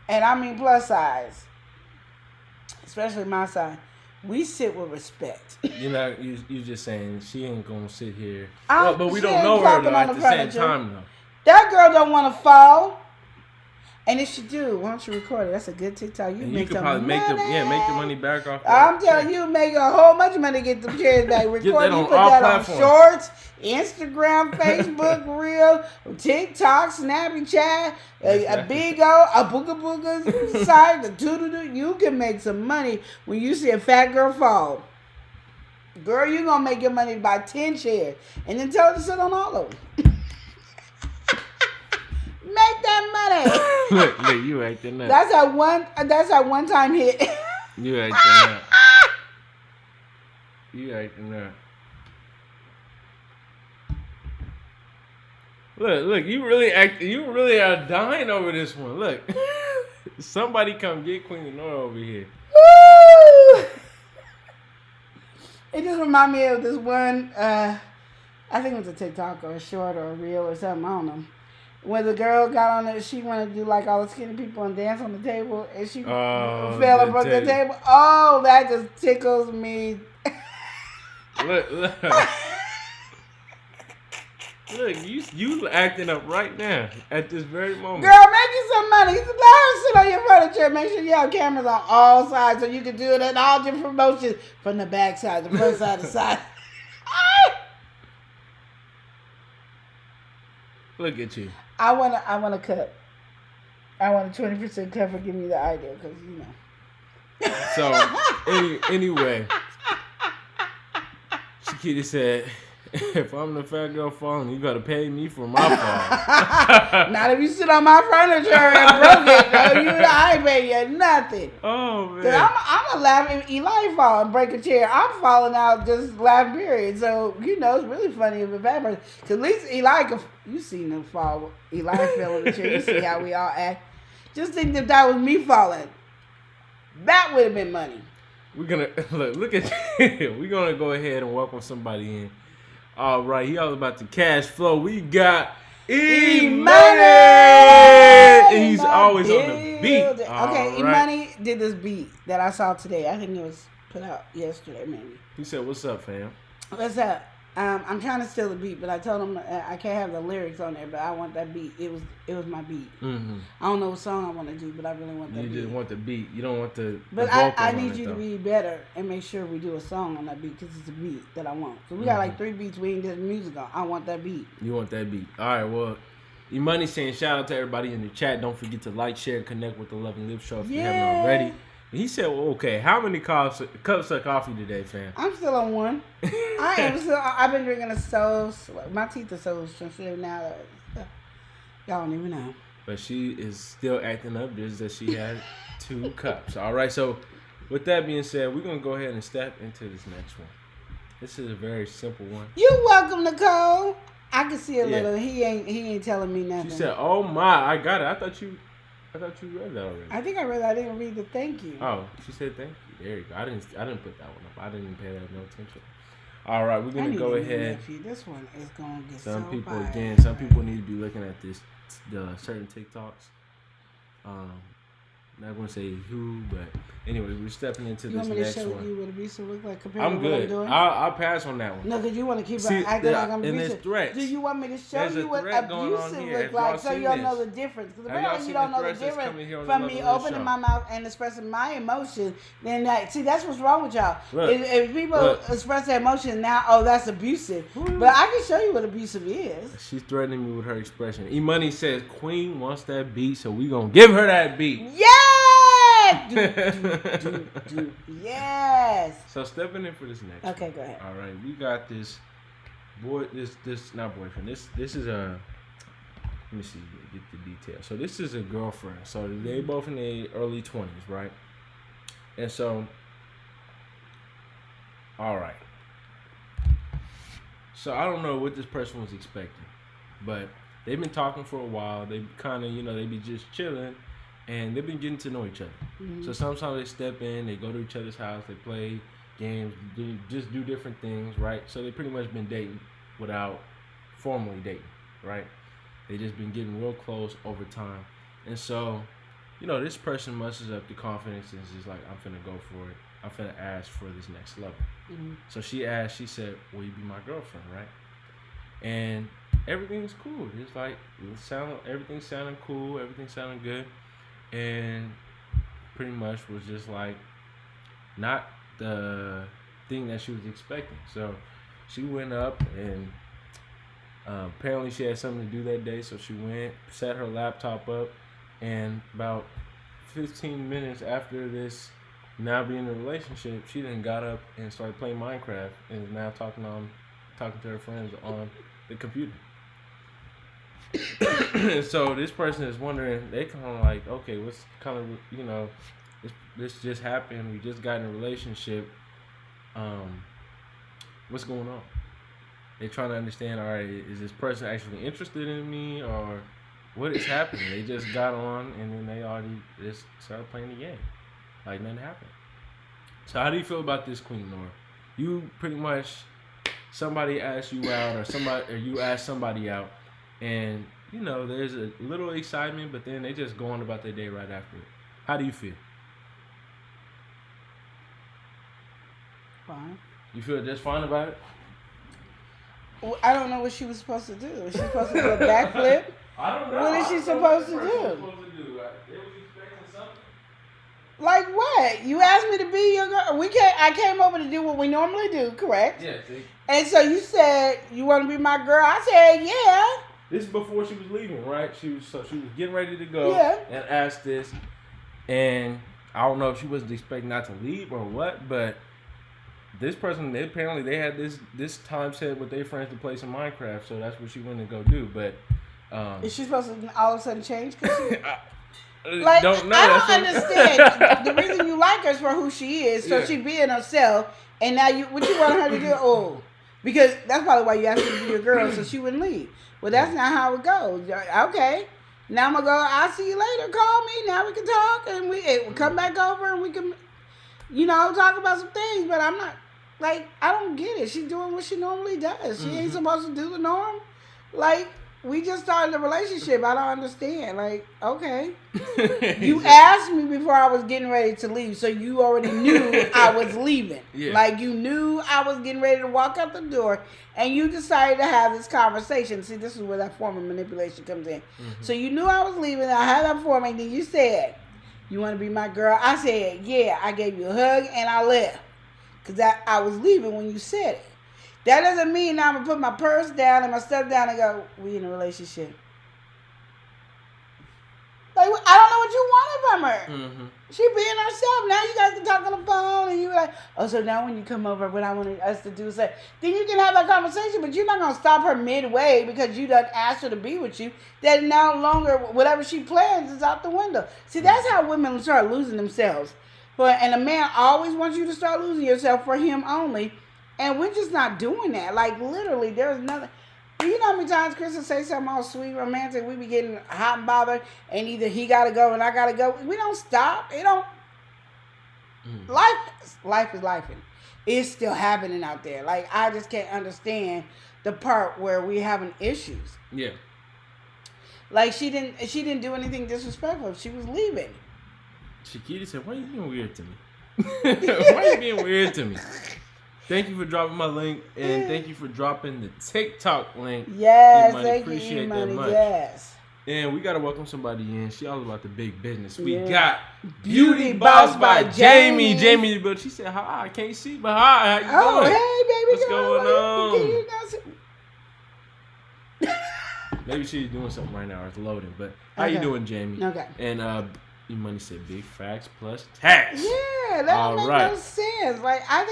Speaker 5: and I mean plus size, especially my size, we sit with respect.
Speaker 4: You just saying she ain't gonna sit here.
Speaker 5: But
Speaker 4: we
Speaker 5: she
Speaker 4: don't
Speaker 5: ain't
Speaker 4: know her
Speaker 5: plopping
Speaker 4: though,
Speaker 5: on
Speaker 4: at
Speaker 5: the
Speaker 4: the same
Speaker 5: furniture.
Speaker 4: time though.
Speaker 5: That girl don't want to fall. And if she do, why don't you record it? That's a good TikTok. You
Speaker 4: And
Speaker 5: make
Speaker 4: you could
Speaker 5: some
Speaker 4: probably
Speaker 5: money.
Speaker 4: make the money back off.
Speaker 5: I'm telling you, make a whole bunch of money to get the chairs back. Record
Speaker 4: that
Speaker 5: you
Speaker 4: on
Speaker 5: put
Speaker 4: all
Speaker 5: that
Speaker 4: platforms.
Speaker 5: on Shorts, Instagram, Facebook, Reel, TikTok, Snapchat, a Big O, a Booga Booga site, a Toodoo. You can make some money when you see a fat girl fall. Girl, you're going to make your money by 10 chairs. And then tell her to sit on all of them. Make that money.
Speaker 4: Look, you acting up.
Speaker 5: That's our one time hit.
Speaker 4: You acting up. You acting up. Look, you really are dying over this one. Look. Somebody come get Queen Nora over here.
Speaker 5: Woo! It just remind me of this one, I think it was a TikTok or a short or a reel or something, I don't know. When the girl got on it, she wanted to do like all the skinny people and dance on the table, and she fell and broke the table. Oh, that just tickles me.
Speaker 4: Look. Look, you acting up right now at this very moment.
Speaker 5: Girl, make you some money. Let her sit on your furniture. Make sure you have cameras on all sides so you can do it at all different motions from the back side, the front side, the side.
Speaker 4: Look at you.
Speaker 5: I want a cut. I want a 20% cut for giving me the idea, because you know.
Speaker 4: So anyway, Shakita said, if I'm the fat girl falling, you gotta pay me for my fall.
Speaker 5: Not if you sit on my furniture and broke it. No, I ain't pay you nothing.
Speaker 4: Oh
Speaker 5: Cause
Speaker 4: man.
Speaker 5: I'm a laughing. Eli fall and break a chair. I'm falling out just laughing period. So it's really funny if a bad person. Cause at least Eli could. You seen him fall. Eli fell in the chair. You see how we all act. Just think if that was me falling, that would have been money.
Speaker 4: We're gonna look at we're gonna go ahead and welcome somebody in. All right, he all about the cash flow. We got E-Money! And he's always on the beat.
Speaker 5: Okay,
Speaker 4: All
Speaker 5: E-Money did this beat that I saw today. I think it was put out yesterday, maybe.
Speaker 4: He said, "What's up, fam?"
Speaker 5: What's up? I'm trying to steal the beat, but I told him I can't have the lyrics on there, but I want that beat. It was my beat.
Speaker 4: Mm-hmm.
Speaker 5: I don't know what song I want to do, but I really want that beat.
Speaker 4: You just want the beat. You don't want the
Speaker 5: But
Speaker 4: vocal
Speaker 5: I
Speaker 4: on
Speaker 5: need
Speaker 4: it,
Speaker 5: you to
Speaker 4: though.
Speaker 5: be better and make sure we do a song on that beat because it's a beat that I want. So we got like 3 beats we ain't did music on. I want that beat.
Speaker 4: You want that beat. All right, well, E-Money saying shout out to everybody in the chat. Don't forget to like, share, and connect with the Love and Live show if you haven't already. And he said, well, okay, how many cups of coffee today, fam?
Speaker 5: I'm still on one. I've been drinking a so slow. My teeth are so sensitive now. Y'all don't even know.
Speaker 4: But she is still acting up just that she had 2 cups. All right, so with that being said, we're going to go ahead and step into this next one. This is a very simple one.
Speaker 5: You welcome, Nicole. I can see a little. He ain't telling me nothing.
Speaker 4: She said, oh my, I got it. I thought you read that already.
Speaker 5: I think I read that. I didn't read the thank you.
Speaker 4: Oh, she said thank you. There you go. I didn't put that one up. I didn't pay that no attention. All right, we're gonna go ahead.
Speaker 5: This one is gonna get
Speaker 4: Some
Speaker 5: so
Speaker 4: people
Speaker 5: bad.
Speaker 4: some people need to be looking at the certain TikToks. Not gonna say who, but anyway, we're stepping into
Speaker 5: You
Speaker 4: this
Speaker 5: want me to
Speaker 4: next
Speaker 5: show
Speaker 4: one.
Speaker 5: you what abusive look like compared
Speaker 4: I'm
Speaker 5: to what I'm
Speaker 4: good.
Speaker 5: doing?
Speaker 4: I'll pass on that one.
Speaker 5: No, because you want to keep
Speaker 4: See,
Speaker 5: acting like I'm
Speaker 4: and
Speaker 5: abusive.
Speaker 4: there's threats.
Speaker 5: Do you want me to show
Speaker 4: There's a
Speaker 5: you what
Speaker 4: threat going on
Speaker 5: abusive
Speaker 4: here.
Speaker 5: look
Speaker 4: Have y'all
Speaker 5: like so
Speaker 4: seen
Speaker 5: you'll
Speaker 4: this?
Speaker 5: know the difference? Because
Speaker 4: Have y'all
Speaker 5: apparently
Speaker 4: seen
Speaker 5: you don't
Speaker 4: the
Speaker 5: know the
Speaker 4: threats that's
Speaker 5: difference
Speaker 4: coming here on the
Speaker 5: from
Speaker 4: Love
Speaker 5: me
Speaker 4: and Live
Speaker 5: opening
Speaker 4: show?
Speaker 5: my mouth and expressing my emotions. Then that's what's wrong with y'all.
Speaker 4: Look,
Speaker 5: if people express their emotions now, that's abusive. But I can show you what abusive is.
Speaker 4: She's threatening me with her expression. E-Money says Queen wants that beat, so we gonna give her that beat.
Speaker 5: Yes.
Speaker 4: So stepping in for this next.
Speaker 5: Okay,
Speaker 4: one.
Speaker 5: go ahead.
Speaker 4: All right, we got this boy. This not boyfriend. This is a. Let me see. Get the details. So this is a girlfriend. So they both in their early 20s, right? And so. All right. So I don't know what this person was expecting, but they've been talking for a while. They kind of, they be just chilling. And they've been getting to know each other. Mm-hmm. So sometimes they step in, they go to each other's house, they play games, just do different things, right? So they pretty much been dating without formally dating, right? They just been getting real close over time. And so, this person musters up the confidence and is just like, I'm finna go for it. I'm finna ask for this next level. Mm-hmm. So she said, will you be my girlfriend, right? And everything is cool. It's like, everything's sounding cool, everything's sounding good. And pretty much was just like not the thing that she was expecting. So she went up and apparently she had something to do that day. So she went, set her laptop up, and about 15 minutes after this now being in a relationship, she then got up and started playing Minecraft and is now talking to her friends on the computer. So this person is wondering, they kind of like, okay, what's kind of, this just happened. We just got in a relationship. What's going on? They're trying to understand, all right, is this person actually interested in me or what is happening? They just got on and then they already just started playing the game. Like nothing happened. So how do you feel about this, Queen Nora? You pretty much, somebody asked you out or you asked somebody out. And, there's a little excitement, but then they just go on about their day right after it. How do you feel?
Speaker 5: Fine.
Speaker 4: You feel just fine about it?
Speaker 5: Well, I don't know what she was supposed to do. Was she supposed to do a backflip?
Speaker 4: I don't know.
Speaker 5: What is she supposed to do?
Speaker 4: They was expecting something.
Speaker 5: Like what? You asked me to be your girl. I came over to do what we normally do, correct?
Speaker 4: Yeah, see?
Speaker 5: And so you said you want to be my girl. I said, yeah.
Speaker 4: This is before she was leaving, right? She was getting ready to go and asked this. And I don't know if she wasn't expecting not to leave or what, but this person, apparently they had this time set with their friends to play some Minecraft, so that's what she went to go do. But
Speaker 5: is she supposed to all of a sudden change? Like,
Speaker 4: don't know.
Speaker 5: I
Speaker 4: That's
Speaker 5: don't
Speaker 4: what-
Speaker 5: understand. The reason you like her is for who she is, so
Speaker 4: Yeah.
Speaker 5: she being herself, and now what you want her to do? Oh, because that's probably why you asked her to be your girl, so she wouldn't leave. Well, that's not how it goes. Okay, now I'm gonna go. I'll see you later. Call me. Now we can talk, and we'll come back over, and we can, talk about some things. But I'm not like, I don't get it. She's doing what she normally does. She ain't supposed to do the norm. Like, we just started a relationship. I don't understand. Like, okay. You asked me before I was getting ready to leave, so you already knew I was leaving.
Speaker 4: Yeah.
Speaker 5: Like, you knew I was getting ready to walk out the door, and you decided to have this conversation. See, this is where that form of manipulation comes in. So you knew I was leaving. I had that form, and then you said, you want to be my girl? I said, yeah. I gave you a hug, and I left. Because I was leaving when you said it. That doesn't mean now I'm going to put my purse down and my stuff down and go, we in a relationship. Like, I don't know what you wanted from her. She being herself. Now you guys can talk on the phone and you're like, oh, so now when you come over, what I wanted us to do is say, then you can have that conversation, but you're not going to stop her midway because you done asked her to be with you. That no longer, whatever she plans is out the window. See, that's how women start losing themselves. And a man always wants you to start losing yourself for him only. And we're just not doing that. Like, literally, there's nothing. You know how many times Chris will say something all sweet, romantic, we be getting hot and bothered, and either he got to go and I got to go. We don't stop. It don't. Life is life. It's still happening out there. Like, I just can't understand the part where we having issues.
Speaker 4: Yeah.
Speaker 5: Like, she didn't do anything disrespectful. She was leaving.
Speaker 4: Shakita said, why are you being weird to me? Why are you being weird to me? Thank you for dropping my link, and thank you for dropping the TikTok link.
Speaker 5: Yes,
Speaker 4: E-Money,
Speaker 5: thank
Speaker 4: appreciate
Speaker 5: you, E-Money,
Speaker 4: that much.
Speaker 5: yes.
Speaker 4: And we got to welcome somebody in. She all about the big business. We
Speaker 5: Yeah.
Speaker 4: got
Speaker 5: Beauty
Speaker 4: Beauty
Speaker 5: Boss
Speaker 4: Boss
Speaker 5: by
Speaker 4: by
Speaker 5: Jamie.
Speaker 4: Jamie, but she said, hi, I can't see, but hi, how you
Speaker 5: Oh,
Speaker 4: doing?
Speaker 5: hey, baby
Speaker 4: What's
Speaker 5: girl.
Speaker 4: going
Speaker 5: Can
Speaker 4: on?
Speaker 5: you not see-
Speaker 4: Maybe she's doing something right now. It's loading. But how you
Speaker 5: Okay.
Speaker 4: doing, Jamie?
Speaker 5: Okay.
Speaker 4: And E-Money said big facts plus tax.
Speaker 5: Yeah, that don't
Speaker 4: All
Speaker 5: make
Speaker 4: right.
Speaker 5: no sense. Like, I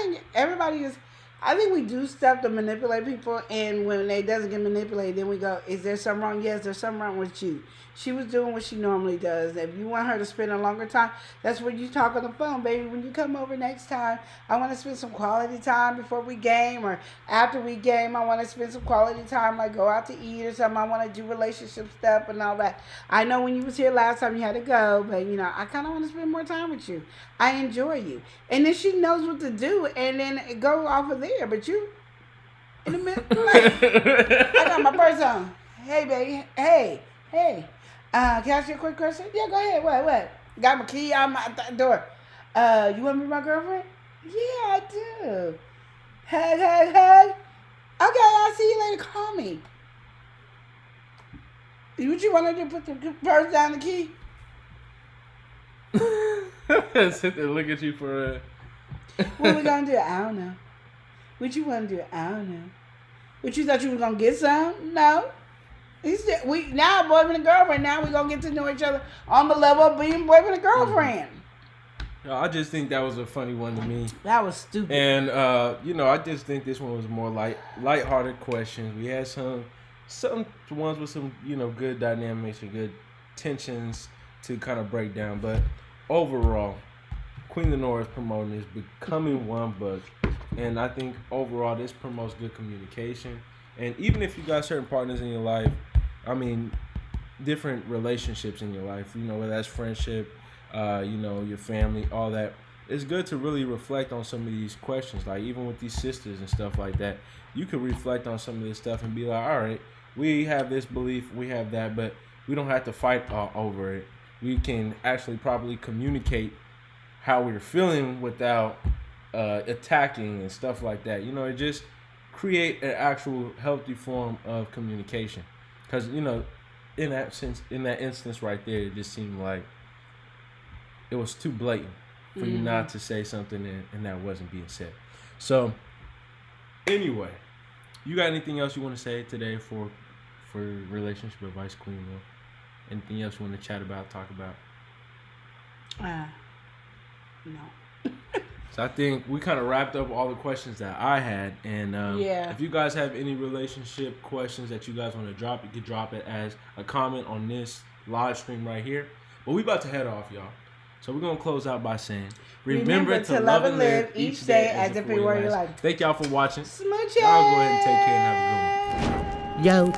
Speaker 5: think we do stuff to manipulate people, and when they doesn't get manipulated, then we go, is there something wrong? Yes, there's something wrong with you. She was doing what she normally does. If you want her to spend a longer time, that's when you talk on the phone, baby. When you come over next time, I want to spend some quality time before we game, or after we game, I want to spend some quality time, like go out to eat or something. I want to do relationship stuff and all that. I know when you was here last time, you had to go, but, I kind of want to spend more time with you. I enjoy you. And then she knows what to do, and then go off of there. But you, in the middle, like, I got my purse on. Hey, baby. Hey. Can I ask you a quick question? Yeah, go ahead. What? Got my key on my door. You want to be my girlfriend? Yeah, I do. Hug. Okay, I'll see you later. Call me. What you want to do? Put the purse down the key?
Speaker 4: Sit there, look at you for
Speaker 5: What we gonna do? I don't know. What you want to do? I don't know. What you thought you was gonna get some? No. He said we now boyfriend and girlfriend. Now we gonna get to know each other on the level of being boyfriend and girlfriend.
Speaker 4: I just think that was a funny one to me.
Speaker 5: That was stupid.
Speaker 4: And I just think this one was more lighthearted questions. We had some ones with some good dynamics and good tensions to kind of break down. But overall, Queen Lenore is promoting this Becoming One book, and I think overall this promotes good communication. And even if you got certain partners in your life, I mean, different relationships in your life, whether that's friendship, your family, all that. It's good to really reflect on some of these questions. Like even with these sisters and stuff like that, you could reflect on some of this stuff and be like, all right, we have this belief, we have that, but we don't have to fight over it. We can actually probably communicate how we're feeling without attacking and stuff like that. It just create an actual healthy form of communication. Because, in that instance right there, it just seemed like it was too blatant for you not to say something and that wasn't being said. So, anyway, you got anything else you want to say today for relationship advice, Queen Will? Anything else you want to chat about, talk about?
Speaker 5: No.
Speaker 4: So I think we kind of wrapped up all the questions that I had. And if you guys have any relationship questions that you guys want to drop, you can drop it as a comment on this live stream right here. But we about to head off, y'all. So we're gonna close out by saying,
Speaker 5: Remember to love and live each day as if it were your life.
Speaker 4: Thank y'all for watching.
Speaker 5: Smooches.
Speaker 4: Y'all go ahead and take care and have a good one.
Speaker 1: Yo.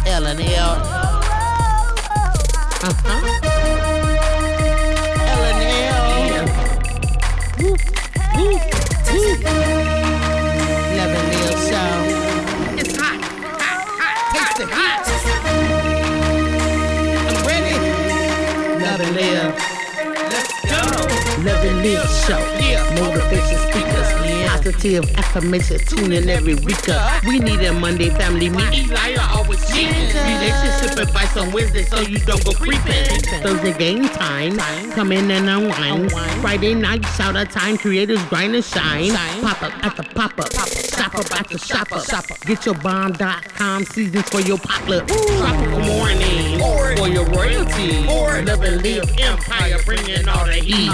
Speaker 1: L&L. L&L. Woo. Woo. Woo. Love and live show. It's hot. Hot. Hot. Taste the heat. I'm ready. Love and live.
Speaker 2: Let's go.
Speaker 1: Love and live show. Motivation speakers. Positive affirmations. Tune in every week. We need a Monday family meeting. Elijah always cheating. Relationship advice on Wednesday so you don't go creeping. Thursday game time. Come in and unwind. Friday night shout out time. Creators grind and shine. Pop up at the pop up. Shop up at the shop up. Get your bomb.com seasons for your poplar. Tropical morning. For your royalty. Love and live empire. Bringing all the heat.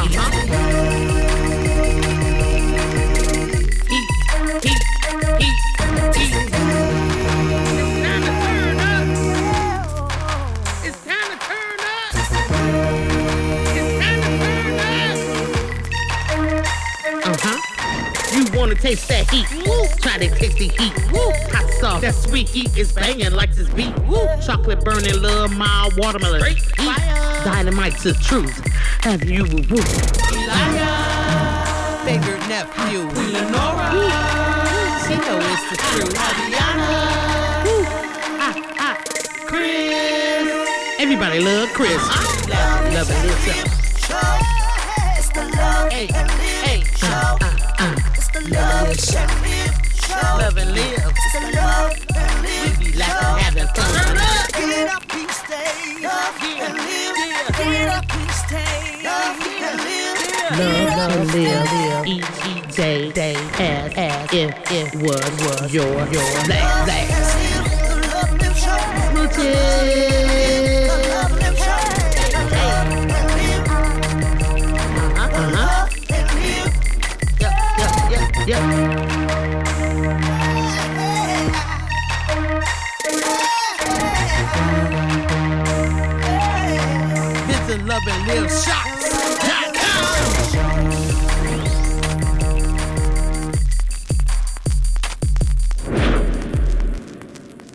Speaker 1: You wanna taste that heat? Woo. Try to taste the heat. Woo. Hot sauce. That sweet heat is banging like this beat. Woo. Chocolate burning, love, mild watermelon. Heat. Dynamite's the truth. Have you woo?
Speaker 2: Favorite nephew, Lenora. She know it's the truth.
Speaker 1: Chris. Everybody love Chris. Love it.
Speaker 3: It's the love and live show. It's the love and live show.
Speaker 1: Love and live.
Speaker 3: It's the love and live.
Speaker 1: We be laughing, having fun.
Speaker 3: Get up and stay. Love and live. Get up and stay. Love and live.
Speaker 1: Love and live each day as if it was your last.
Speaker 3: The love and show.
Speaker 1: Smooches.
Speaker 3: The love and show. Love and live.
Speaker 1: Yep.
Speaker 2: This is Love and Live Shop.